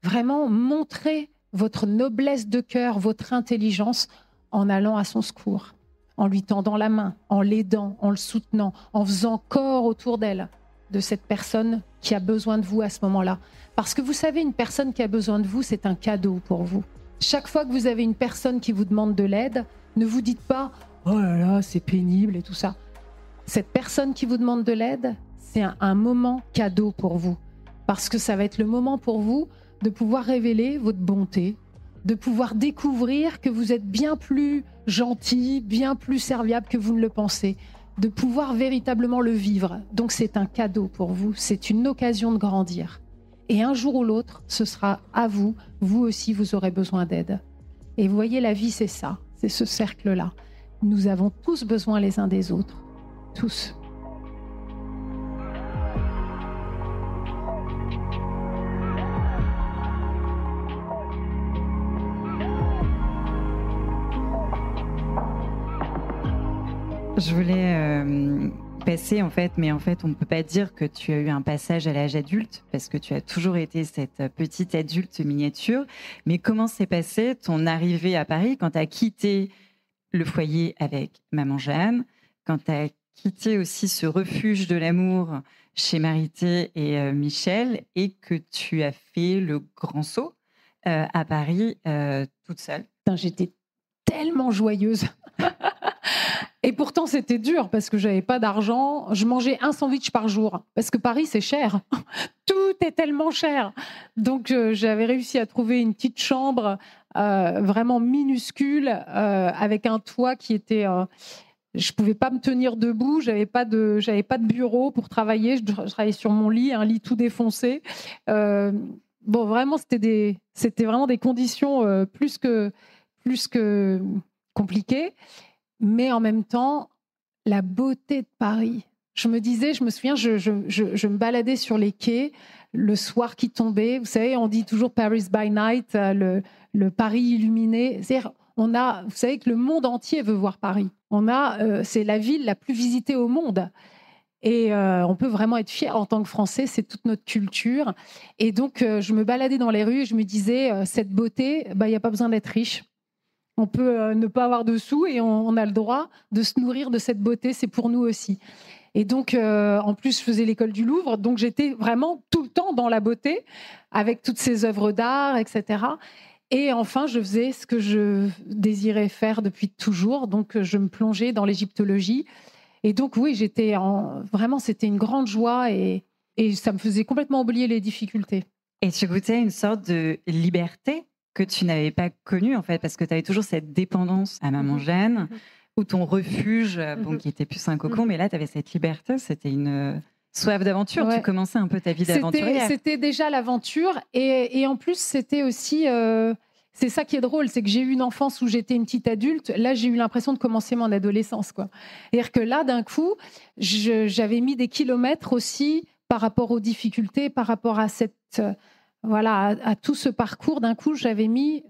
vraiment montrer votre noblesse de cœur, votre intelligence en allant à son secours, en lui tendant la main, en l'aidant, en le soutenant, en faisant corps autour d'elle, de cette personne qui a besoin de vous à ce moment-là. Parce que vous savez, une personne qui a besoin de vous, c'est un cadeau pour vous. Chaque fois que vous avez une personne qui vous demande de l'aide, ne vous dites pas « Oh là là, c'est pénible » et tout ça. Cette personne qui vous demande de l'aide, c'est un moment cadeau pour vous. Parce que ça va être le moment pour vous de pouvoir révéler votre bonté, de pouvoir découvrir que vous êtes bien plus gentil, bien plus serviable que vous ne le pensez, de pouvoir véritablement le vivre. Donc c'est un cadeau pour vous, c'est une occasion de grandir. Et un jour ou l'autre, ce sera à vous, vous aussi vous aurez besoin d'aide. Et vous voyez, la vie c'est ça, c'est ce cercle-là. Nous avons tous besoin les uns des autres, tous. Je voulais passer, mais en fait, on ne peut pas dire que tu as eu un passage à l'âge adulte, parce que tu as toujours été cette petite adulte miniature. Mais comment s'est passée ton arrivée à Paris quand tu as quitté le foyer avec Maman Jeanne, quand tu as quitté aussi ce refuge de l'amour chez Marité et Michel, et que tu as fait le grand saut à Paris toute seule? J'étais tellement joyeuse. Et pourtant, c'était dur parce que je n'avais pas d'argent. Je mangeais un sandwich par jour parce que Paris, c'est cher. Tout est tellement cher. Donc, j'avais réussi à trouver une petite chambre vraiment minuscule avec un toit qui était... je ne pouvais pas me tenir debout. Je n'avais pas de bureau pour travailler. Je travaillais sur mon lit, un lit tout défoncé. Vraiment, c'était vraiment des conditions plus que compliquées. Mais en même temps, la beauté de Paris. Je me souviens, je me baladais sur les quais, le soir qui tombait. Vous savez, on dit toujours Paris by night, le Paris illuminé. C'est-à-dire, Vous savez que le monde entier veut voir Paris. C'est la ville la plus visitée au monde. Et on peut vraiment être fier en tant que Français, c'est toute notre culture. Et donc, je me baladais dans les rues et je me disais, cette beauté, il n'y a pas besoin d'être riche. On peut ne pas avoir de sous et on a le droit de se nourrir de cette beauté, c'est pour nous aussi. Et donc, en plus, je faisais l'école du Louvre, donc j'étais vraiment tout le temps dans la beauté, avec toutes ces œuvres d'art, etc. Et enfin, je faisais ce que je désirais faire depuis toujours, donc je me plongeais dans l'égyptologie. Et donc, oui, vraiment, c'était une grande joie et ça me faisait complètement oublier les difficultés. Et tu goûtais une sorte de liberté que tu n'avais pas connue, en fait, parce que tu avais toujours cette dépendance à Maman Jeanne, ou ton refuge, qui était plus un cocon, mais là, tu avais cette liberté, c'était une soif d'aventure. Ouais. Tu commençais un peu ta vie d'aventurière. C'était déjà l'aventure, et en plus, c'était aussi... C'est ça qui est drôle, c'est que j'ai eu une enfance où j'étais une petite adulte. Là, j'ai eu l'impression de commencer mon adolescence, quoi. C'est-à-dire que là, d'un coup, j'avais mis des kilomètres aussi par rapport aux difficultés, par rapport à à tout ce parcours. D'un coup, j'avais mis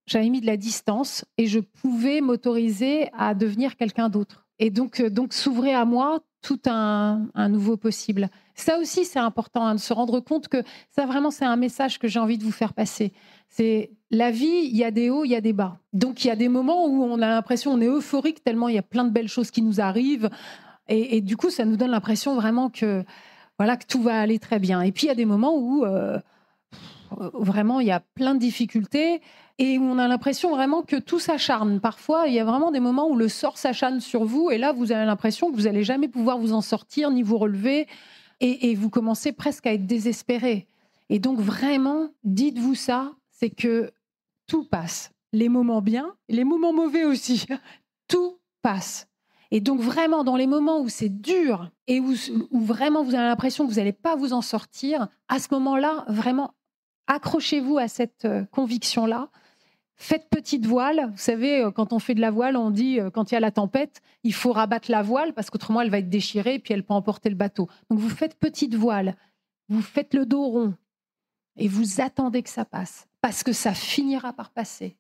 de la distance et je pouvais m'autoriser à devenir quelqu'un d'autre. Et donc s'ouvrait à moi tout un nouveau possible. Ça aussi, c'est important de se rendre compte que ça, vraiment, c'est un message que j'ai envie de vous faire passer. C'est la vie, il y a des hauts, il y a des bas. Donc, il y a des moments où on a l'impression, on est euphorique tellement il y a plein de belles choses qui nous arrivent. Et du coup, ça nous donne l'impression vraiment que tout va aller très bien. Et puis, il y a des moments où vraiment, il y a plein de difficultés et où on a l'impression vraiment que tout s'acharne. Parfois, il y a vraiment des moments où le sort s'acharne sur vous et là, vous avez l'impression que vous n'allez jamais pouvoir vous en sortir ni vous relever et vous commencez presque à être désespéré. Et donc, vraiment, dites-vous ça, c'est que tout passe. Les moments bien, les moments mauvais aussi. Tout passe. Et donc, vraiment, dans les moments où c'est dur et où vraiment vous avez l'impression que vous n'allez pas vous en sortir, à ce moment-là, vraiment, accrochez-vous à cette conviction-là. Faites petite voile. Vous savez, quand on fait de la voile, on dit, quand il y a la tempête, il faut rabattre la voile parce qu'autrement, elle va être déchirée et puis elle peut emporter le bateau. Donc, vous faites petite voile. Vous faites le dos rond et vous attendez que ça passe parce que ça finira par passer.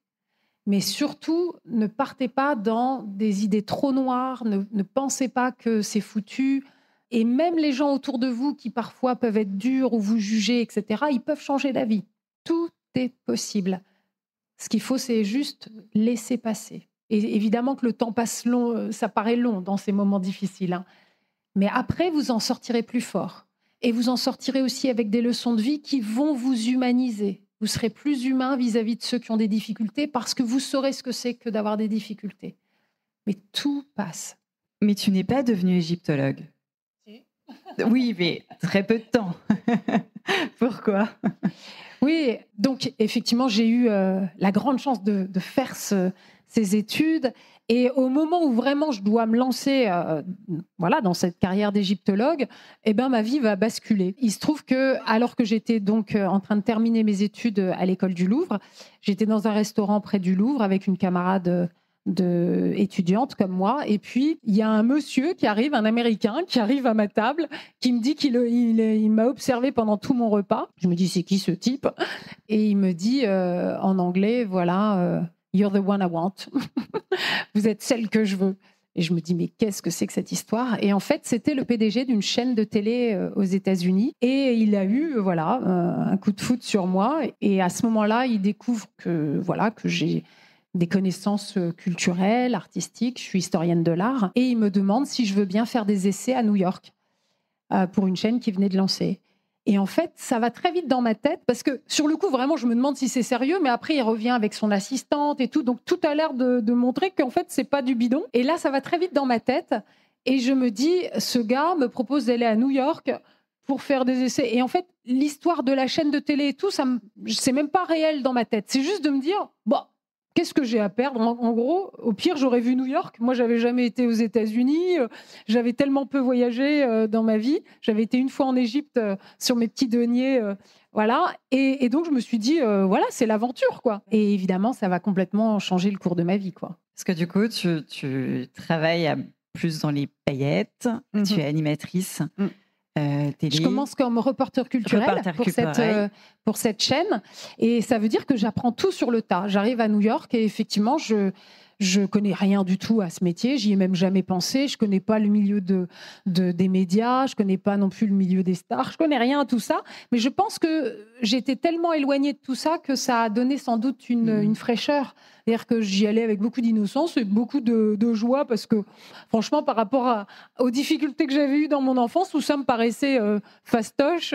Mais surtout, ne partez pas dans des idées trop noires. Ne pensez pas que c'est foutu. Et même les gens autour de vous qui parfois peuvent être durs ou vous juger, etc., ils peuvent changer d'avis. Tout est possible. Ce qu'il faut, c'est juste laisser passer. Et évidemment que le temps passe long, ça paraît long dans ces moments difficiles. Hein. Mais après, vous en sortirez plus fort. Et vous en sortirez aussi avec des leçons de vie qui vont vous humaniser. Vous serez plus humain vis-à-vis de ceux qui ont des difficultés parce que vous saurez ce que c'est que d'avoir des difficultés. Mais tout passe. Mais tu n'es pas devenue égyptologue. Oui, mais très peu de temps. Pourquoi ? Oui, donc effectivement, j'ai eu la grande chance de faire ces études. Et au moment où vraiment je dois me lancer dans cette carrière d'égyptologue, ma vie va basculer. Il se trouve que, alors que j'étais donc en train de terminer mes études à l'école du Louvre, j'étais dans un restaurant près du Louvre avec une camarade étudiante comme moi, et puis il y a un monsieur qui arrive, un Américain qui arrive à ma table, qui me dit qu'il m'a observé pendant tout mon repas. Je me dis, c'est qui ce type ? Et il me dit en anglais, you're the one I want. Vous êtes celle que je veux. Et je me dis, mais qu'est-ce que c'est que cette histoire ? Et en fait, c'était le PDG d'une chaîne de télé aux États-Unis. Et il a eu un coup de foudre sur moi. Et à ce moment-là, il découvre que j'ai des connaissances culturelles, artistiques. Je suis historienne de l'art. Et il me demande si je veux bien faire des essais à New York pour une chaîne qui venait de lancer. Et en fait, ça va très vite dans ma tête parce que sur le coup, vraiment, je me demande si c'est sérieux, mais après, il revient avec son assistante et tout. Donc, tout a l'air de montrer qu'en fait, c'est pas du bidon. Et là, ça va très vite dans ma tête. Et je me dis, ce gars me propose d'aller à New York pour faire des essais. Et en fait, l'histoire de la chaîne de télé et tout, c'est même pas réel dans ma tête. C'est juste de me dire, qu'est-ce que j'ai à perdre ? En gros, au pire, j'aurais vu New York. Moi, j'avais jamais été aux États-Unis. J'avais tellement peu voyagé dans ma vie. J'avais été une fois en Égypte sur mes petits deniers. Et donc, je me suis dit, c'est l'aventure, quoi. Et évidemment, ça va complètement changer le cours de ma vie, quoi. Parce que du coup, tu travailles plus dans les paillettes. Tu es animatrice. télé. Je commence comme reporter culturel pour cette chaîne. Et ça veut dire que j'apprends tout sur le tas. J'arrive à New York et effectivement, je connais rien du tout à ce métier. J'y ai même jamais pensé. Je connais pas le milieu des médias. Je connais pas non plus le milieu des stars. Je connais rien à tout ça. Mais je pense que j'étais tellement éloignée de tout ça que ça a donné sans doute une fraîcheur. C'est-à-dire que j'y allais avec beaucoup d'innocence et beaucoup de joie parce que, franchement, par rapport aux difficultés que j'avais eues dans mon enfance, tout ça me paraissait fastoche,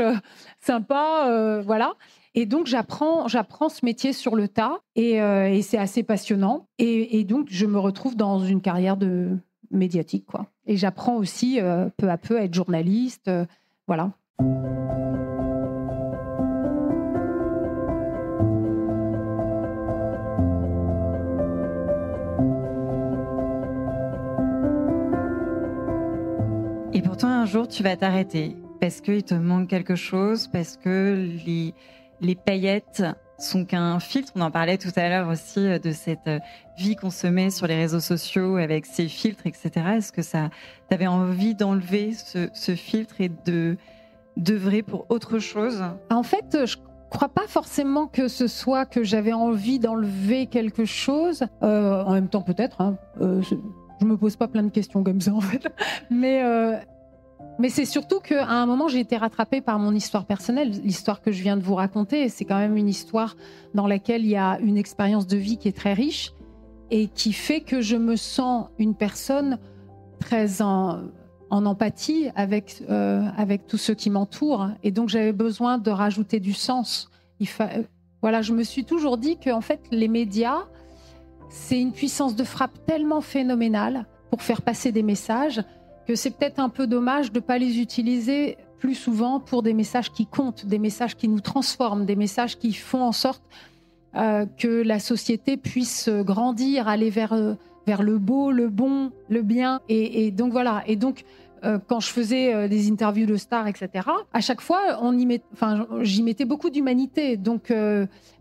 sympa, voilà. Et donc, j'apprends ce métier sur le tas et c'est assez passionnant. Et donc, je me retrouve dans une carrière médiatique, quoi. Et j'apprends aussi peu à peu à être journaliste, voilà. Et pourtant, un jour, tu vas t'arrêter parce qu'il te manque quelque chose, parce que les paillettes sont qu'un filtre. On en parlait tout à l'heure aussi de cette vie qu'on se met sur les réseaux sociaux avec ces filtres, etc. Est-ce que tu avais envie d'enlever ce filtre et d'œuvrer pour autre chose ? En fait, je crois pas forcément que ce soit que j'avais envie d'enlever quelque chose. En même temps, peut-être. Hein, je me pose pas plein de questions comme ça, en fait. Mais c'est surtout qu'à un moment, j'ai été rattrapée par mon histoire personnelle, l'histoire que je viens de vous raconter. C'est quand même une histoire dans laquelle il y a une expérience de vie qui est très riche et qui fait que je me sens une personne très en empathie avec tous ceux qui m'entourent. Et donc, j'avais besoin de rajouter du sens. Voilà, je me suis toujours dit qu'en fait, les médias, c'est une puissance de frappe tellement phénoménale pour faire passer des messages que c'est peut-être un peu dommage de ne pas les utiliser plus souvent pour des messages qui comptent, des messages qui nous transforment, des messages qui font en sorte que la société puisse grandir, aller vers le beau, le bon, le bien. Et donc voilà. Et donc, quand je faisais des interviews de stars, etc., à chaque fois, j'y mettais beaucoup d'humanité. Donc,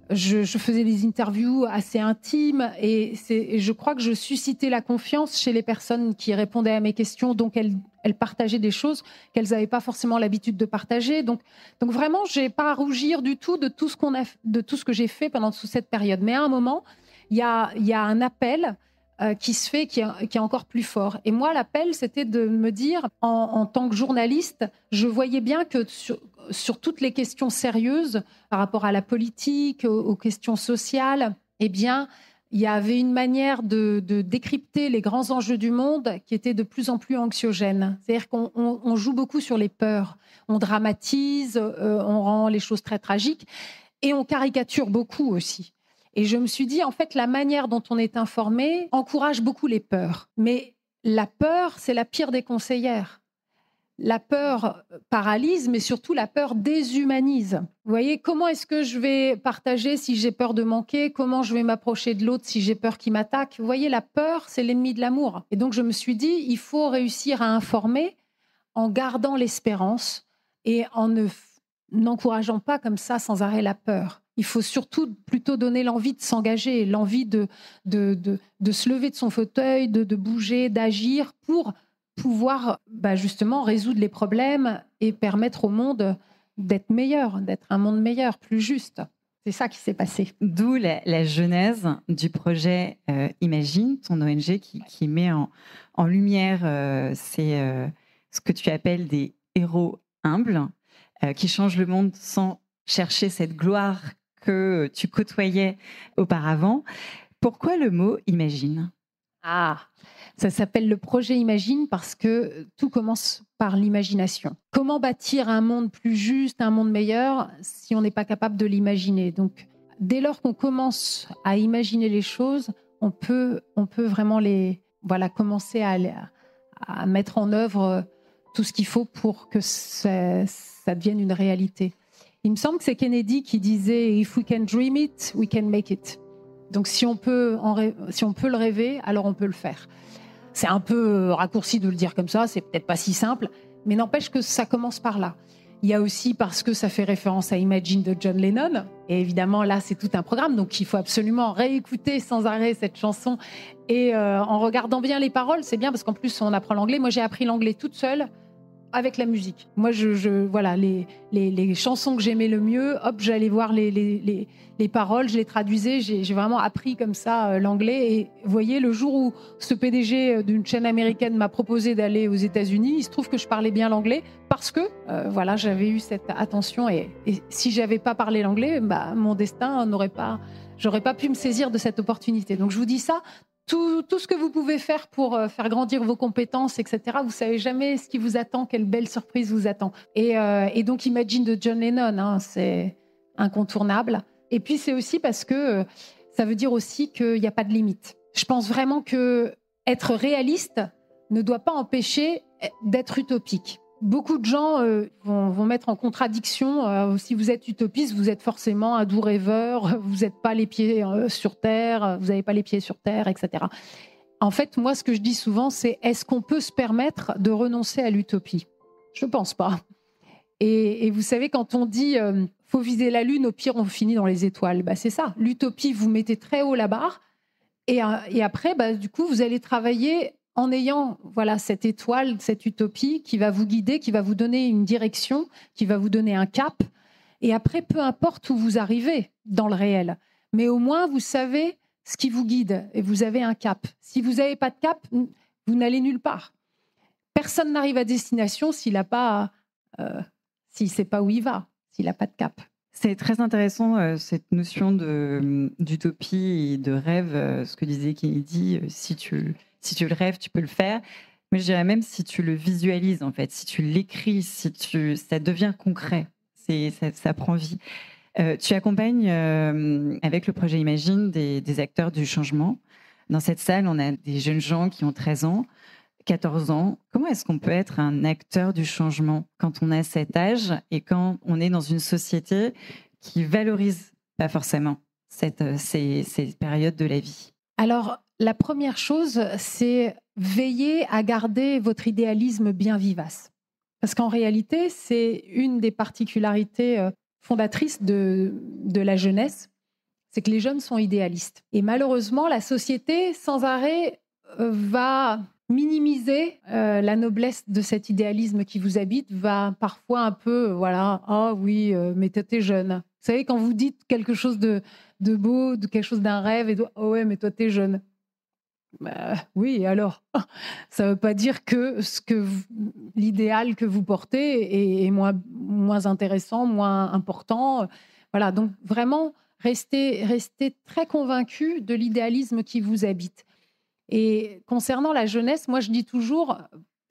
je faisais des interviews assez intimes et je crois que je suscitais la confiance chez les personnes qui répondaient à mes questions. Donc, elles partageaient des choses qu'elles n'avaient pas forcément l'habitude de partager. Donc vraiment, je n'ai pas à rougir du tout de tout ce que j'ai fait pendant toute cette période. Mais à un moment, il y a un appel qui se fait, qui est encore plus fort. Et moi, l'appel, c'était de me dire, en tant que journaliste, je voyais bien que sur toutes les questions sérieuses par rapport à la politique, aux questions sociales, eh bien, il y avait une manière de décrypter les grands enjeux du monde qui était de plus en plus anxiogène. C'est-à-dire qu'on joue beaucoup sur les peurs, on dramatise, on rend les choses très tragiques et on caricature beaucoup aussi. Et je me suis dit, en fait, la manière dont on est informé encourage beaucoup les peurs. Mais la peur, c'est la pire des conseillères. La peur paralyse, mais surtout la peur déshumanise. Vous voyez, comment est-ce que je vais partager si j'ai peur de manquer ? Comment je vais m'approcher de l'autre si j'ai peur qu'il m'attaque ? Vous voyez, la peur, c'est l'ennemi de l'amour. Et donc, je me suis dit, il faut réussir à informer en gardant l'espérance et en n'encourageant pas comme ça sans arrêt la peur. Il faut surtout plutôt donner l'envie de s'engager, l'envie de se lever de son fauteuil, de bouger, d'agir pour pouvoir justement résoudre les problèmes et permettre au monde d'être meilleur, d'être un monde meilleur, plus juste. C'est ça qui s'est passé. D'où la genèse du projet Imagine, ton ONG qui met en lumière ce que tu appelles des héros humbles qui changent le monde sans chercher cette gloire que tu côtoyais auparavant. Pourquoi le mot Imagine ? Ça s'appelle le projet Imagine parce que tout commence par l'imagination. Comment bâtir un monde plus juste, un monde meilleur, si on n'est pas capable de l'imaginer ? Donc, dès lors qu'on commence à imaginer les choses, on peut vraiment commencer à mettre en œuvre tout ce qu'il faut pour que ça devienne une réalité. Il me semble que c'est Kennedy qui disait « If we can dream it, we can make it ». Donc, si on peut le rêver, alors on peut le faire. C'est un peu raccourci de le dire comme ça, c'est peut-être pas si simple, mais n'empêche que ça commence par là. Il y a aussi parce que ça fait référence à Imagine de John Lennon, et évidemment là c'est tout un programme, donc il faut absolument réécouter sans arrêt cette chanson, et en regardant bien les paroles, c'est bien parce qu'en plus on apprend l'anglais. Moi j'ai appris l'anglais toute seule, avec la musique. Moi, voilà, les chansons que j'aimais le mieux, hop, j'allais voir les paroles, je les traduisais. J'ai vraiment appris comme ça l'anglais. Et vous voyez, le jour où ce PDG d'une chaîne américaine m'a proposé d'aller aux États-Unis, il se trouve que je parlais bien l'anglais parce que voilà, j'avais eu cette attention. Et si j'avais pas parlé l'anglais, mon destin j'aurais pas pu me saisir de cette opportunité. Donc je vous dis ça. Tout ce que vous pouvez faire pour faire grandir vos compétences, etc. Vous savez jamais ce qui vous attend, quelle belle surprise vous attend. Et donc Imagine de John Lennon, c'est incontournable. Et puis c'est aussi parce que ça veut dire aussi qu'il n'y a pas de limite. Je pense vraiment que être réaliste ne doit pas empêcher d'être utopique. Beaucoup de gens vont mettre en contradiction. Si vous êtes utopiste, vous êtes forcément un doux rêveur, vous n'êtes pas les pieds sur terre, vous n'avez pas les pieds sur terre, etc. En fait, moi, ce que je dis souvent, c'est est-ce qu'on peut se permettre de renoncer à l'utopie ? Je ne pense pas. Et vous savez, quand on dit faut viser la lune, au pire, on finit dans les étoiles. C'est ça. L'utopie, vous mettez très haut la barre. Et après, du coup, vous allez travailler en ayant cette étoile, cette utopie qui va vous guider, qui va vous donner une direction, qui va vous donner un cap. Et après, peu importe où vous arrivez dans le réel, mais au moins, vous savez ce qui vous guide et vous avez un cap. Si vous n'avez pas de cap, vous n'allez nulle part. Personne n'arrive à destination s'il ne sait pas où il va, s'il n'a pas de cap. C'est très intéressant, cette notion d'utopie et de rêve, ce que disait Kennedy, si tu le rêves, tu peux le faire. Mais je dirais même si tu le visualises, en fait, si tu l'écris, ça devient concret, ça prend vie. Tu accompagnes avec le projet Imagine des acteurs du changement. Dans cette salle, on a des jeunes gens qui ont 13 ans, 14 ans. Comment est-ce qu'on peut être un acteur du changement quand on a cet âge et quand on est dans une société qui valorise pas forcément ces périodes de la vie ? Alors, la première chose, c'est veiller à garder votre idéalisme bien vivace. Parce qu'en réalité, c'est une des particularités fondatrices de la jeunesse, c'est que les jeunes sont idéalistes. Et malheureusement, la société, sans arrêt, va minimiser la noblesse de cet idéalisme qui vous habite, va parfois un peu, ah oui, mais t'es jeune. Vous savez, quand vous dites quelque chose de beau, de quelque chose d'un rêve, et oh ouais, mais toi, t'es jeune. Oui, alors, ça ne veut pas dire que l'idéal que vous portez est moins intéressant, moins important. Voilà, donc vraiment, restez très convaincu de l'idéalisme qui vous habite. Et concernant la jeunesse, moi je dis toujours,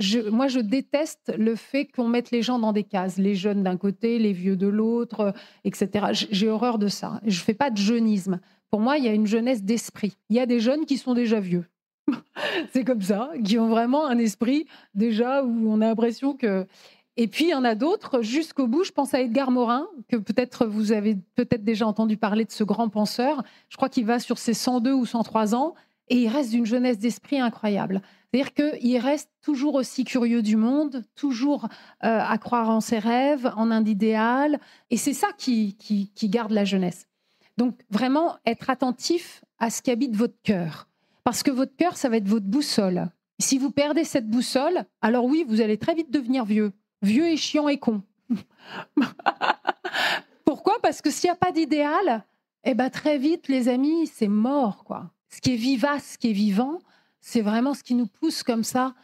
je déteste le fait qu'on mette les gens dans des cases, les jeunes d'un côté, les vieux de l'autre, etc. J'ai horreur de ça. Je ne fais pas de jeunisme. Pour moi, il y a une jeunesse d'esprit. Il y a des jeunes qui sont déjà vieux. C'est comme ça, qui ont vraiment un esprit déjà où on a l'impression que... Et puis, il y en a d'autres, jusqu'au bout. Je pense à Edgar Morin, que peut-être vous avez déjà entendu parler de ce grand penseur. Je crois qu'il va sur ses 102 ou 103 ans et il reste d'une jeunesse d'esprit incroyable. C'est-à-dire qu'il reste toujours aussi curieux du monde, toujours à croire en ses rêves, en un idéal. Et c'est ça qui garde la jeunesse. Donc, vraiment, être attentif à ce qui habite votre cœur. Parce que votre cœur, ça va être votre boussole. Si vous perdez cette boussole, alors oui, vous allez très vite devenir vieux. Vieux et chiant et con. Pourquoi ? Parce que s'il n'y a pas d'idéal, très vite, les amis, c'est mort, quoi. Ce qui est vivace, ce qui est vivant, c'est vraiment ce qui nous pousse comme ça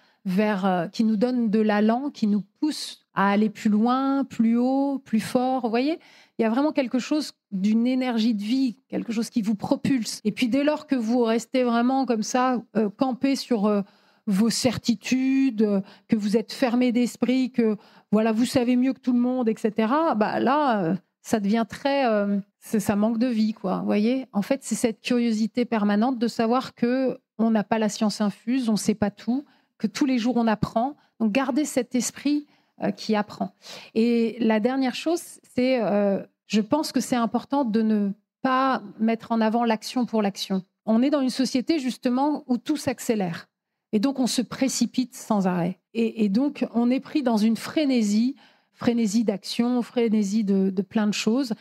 qui nous donne de l'allant, qui nous pousse à aller plus loin, plus haut, plus fort. Vous voyez ? Il y a vraiment quelque chose d'une énergie de vie, quelque chose qui vous propulse. Et puis dès lors que vous restez vraiment comme ça, campé sur vos certitudes, que vous êtes fermé d'esprit, que vous savez mieux que tout le monde, etc., là, ça devient très... ça manque de vie, quoi. Vous voyez ? En fait, c'est cette curiosité permanente de savoir qu'on n'a pas la science infuse, on ne sait pas tout, que tous les jours on apprend. Donc gardez cet esprit qui apprend. Et la dernière chose, c'est, je pense que c'est important de ne pas mettre en avant l'action pour l'action. On est dans une société justement où tout s'accélère. Et donc on se précipite sans arrêt. Et donc on est pris dans une frénésie d'action, frénésie de plein de choses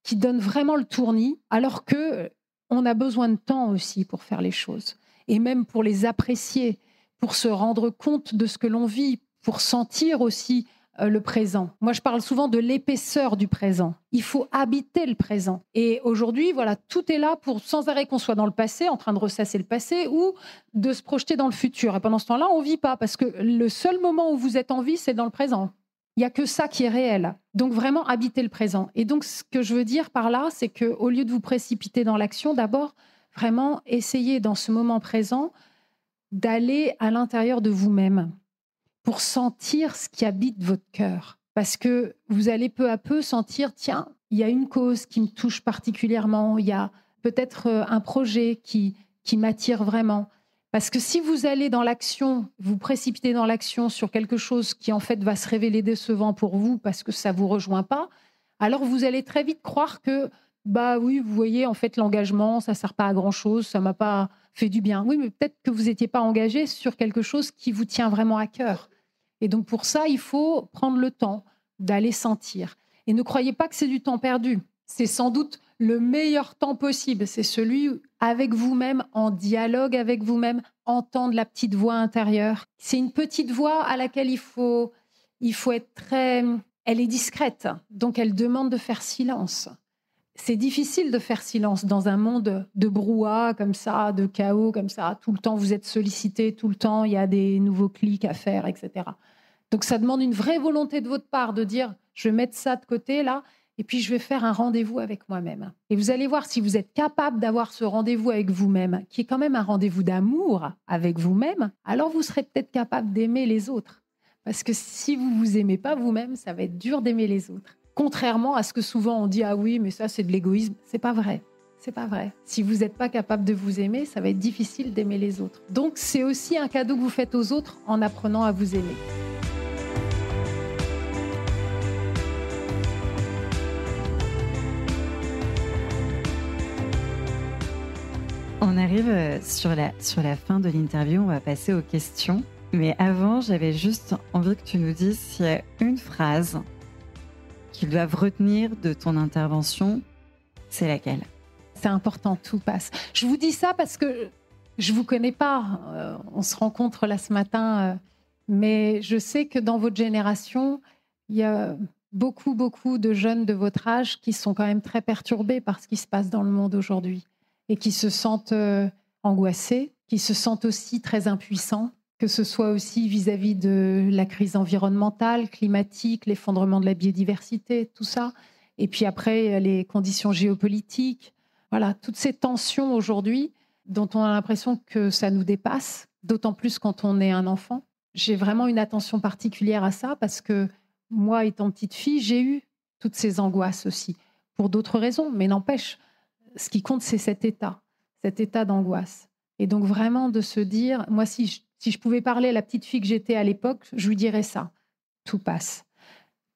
qui donne vraiment le tournis, alors qu'on a besoin de temps aussi pour faire les choses. Et même pour les apprécier, pour se rendre compte de ce que l'on vit, pour sentir aussi le présent. Moi, je parle souvent de l'épaisseur du présent. Il faut habiter le présent. Et aujourd'hui, voilà, tout est là pour sans arrêt qu'on soit dans le passé, en train de ressasser le passé, ou de se projeter dans le futur. Et pendant ce temps-là, on ne vit pas, parce que le seul moment où vous êtes en vie, c'est dans le présent. Il n'y a que ça qui est réel. Donc, vraiment, habiter le présent. Et donc, ce que je veux dire par là, c'est qu'au lieu de vous précipiter dans l'action, d'abord, vraiment, essayez dans ce moment présent d'aller à l'intérieur de vous-même pour sentir ce qui habite votre cœur. Parce que vous allez peu à peu sentir, tiens, il y a une cause qui me touche particulièrement, il y a peut-être un projet qui m'attire vraiment. Parce que si vous allez dans l'action, vous précipitez dans l'action sur quelque chose qui en fait va se révéler décevant pour vous parce que ça ne vous rejoint pas, alors vous allez très vite croire que, bah oui, vous voyez, en fait, l'engagement, ça ne sert pas à grand-chose, ça ne m'a pas fait du bien. Oui, mais peut-être que vous n'étiez pas engagé sur quelque chose qui vous tient vraiment à cœur. Et donc, pour ça, il faut prendre le temps d'aller sentir. Et ne croyez pas que c'est du temps perdu. C'est sans doute le meilleur temps possible. C'est celui avec vous-même, en dialogue avec vous-même, entendre la petite voix intérieure. C'est une petite voix à laquelle il faut être très... Elle est discrète, donc elle demande de faire silence. C'est difficile de faire silence dans un monde de brouhaha comme ça, de chaos comme ça. Tout le temps, vous êtes sollicité, tout le temps, il y a des nouveaux clics à faire, etc. Donc, ça demande une vraie volonté de votre part de dire « je vais mettre ça de côté, là, et puis je vais faire un rendez-vous avec moi-même ». Et vous allez voir, si vous êtes capable d'avoir ce rendez-vous avec vous-même, qui est quand même un rendez-vous d'amour avec vous-même, alors vous serez peut-être capable d'aimer les autres. Parce que si vous ne vous aimez pas vous-même, ça va être dur d'aimer les autres. Contrairement à ce que souvent on dit « ah oui, mais ça c'est de l'égoïsme », c'est pas vrai. C'est pas vrai. Si vous n'êtes pas capable de vous aimer, ça va être difficile d'aimer les autres. Donc c'est aussi un cadeau que vous faites aux autres en apprenant à vous aimer. On arrive sur la fin de l'interview, on va passer aux questions. Mais avant, j'avais juste envie que tu nous dises s'il y a une phrase qu'ils doivent retenir de ton intervention, c'est laquelle ? C'est important, tout passe. Je vous dis ça parce que je ne vous connais pas. On se rencontre là ce matin, mais je sais que dans votre génération, il y a beaucoup de jeunes de votre âge qui sont quand même très perturbés par ce qui se passe dans le monde aujourd'hui et qui se sentent angoissés, qui se sentent aussi très impuissants, que ce soit aussi vis-à-vis de la crise environnementale, climatique, l'effondrement de la biodiversité, tout ça. Et puis après, les conditions géopolitiques. Voilà, toutes ces tensions aujourd'hui dont on a l'impression que ça nous dépasse, d'autant plus quand on est un enfant. J'ai vraiment une attention particulière à ça parce que moi, étant petite fille, j'ai eu toutes ces angoisses aussi, pour d'autres raisons, mais n'empêche, ce qui compte, c'est cet état d'angoisse. Et donc vraiment de se dire, moi, si je pouvais parler à la petite fille que j'étais à l'époque, je lui dirais ça, tout passe.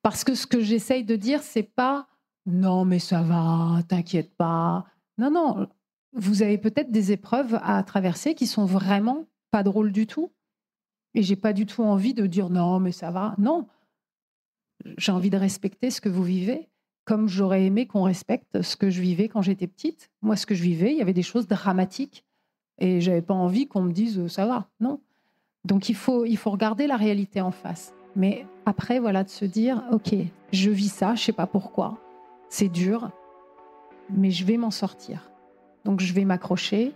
Parce que ce que j'essaye de dire, c'est pas « non, mais ça va, t'inquiète pas ». Non, vous avez peut-être des épreuves à traverser qui sont vraiment pas drôles du tout. Et j'ai pas du tout envie de dire « non, mais ça va ». Non, j'ai envie de respecter ce que vous vivez, comme j'aurais aimé qu'on respecte ce que je vivais quand j'étais petite. Moi, ce que je vivais, il y avait des choses dramatiques et j'avais pas envie qu'on me dise « ça va ». Non. Donc, il faut regarder la réalité en face. Mais après, voilà, de se dire « ok, je vis ça, je sais pas pourquoi, c'est dur, mais je vais m'en sortir. Donc, je vais m'accrocher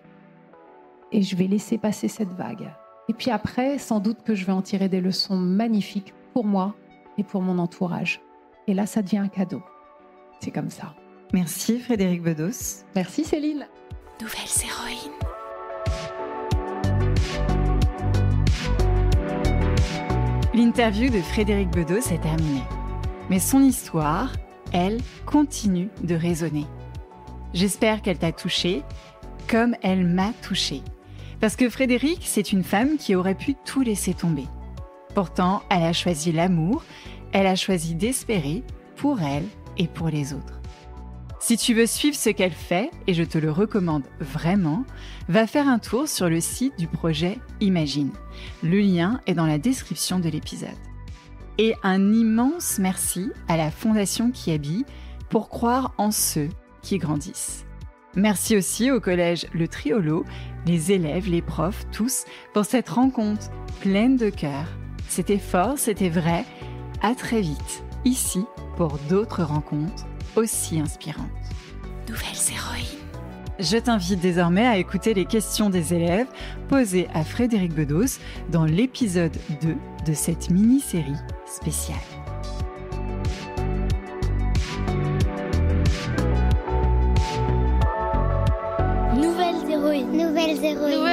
et je vais laisser passer cette vague. Et puis après, sans doute que je vais en tirer des leçons magnifiques pour moi et pour mon entourage. Et là, ça devient un cadeau. C'est comme ça. » Merci Frédérique Bedos. Merci Céline. Nouvelles héroïnes. L'interview de Frédérique Bedos est terminée. Mais son histoire, elle, continue de résonner. J'espère qu'elle t'a touchée, comme elle m'a touchée. Parce que Frédérique, c'est une femme qui aurait pu tout laisser tomber. Pourtant, elle a choisi l'amour, elle a choisi d'espérer pour elle et pour les autres. Si tu veux suivre ce qu'elle fait, et je te le recommande vraiment, va faire un tour sur le site du projet Imagine. Le lien est dans la description de l'épisode. Et un immense merci à la Fondation Kiabi pour croire en ceux qui grandissent. Merci aussi au collège Le Triolo, les élèves, les profs, tous, pour cette rencontre pleine de cœur C'était fort, c'était vrai. À très vite, ici, pour d'autres rencontres aussi inspirantes. Nouvelles héroïnes. Je t'invite désormais à écouter les questions des élèves posées à Frédéric Bedos dans l'épisode 2 de cette mini-série spéciale. Nouvelles héroïnes. Nouvelles héroïnes.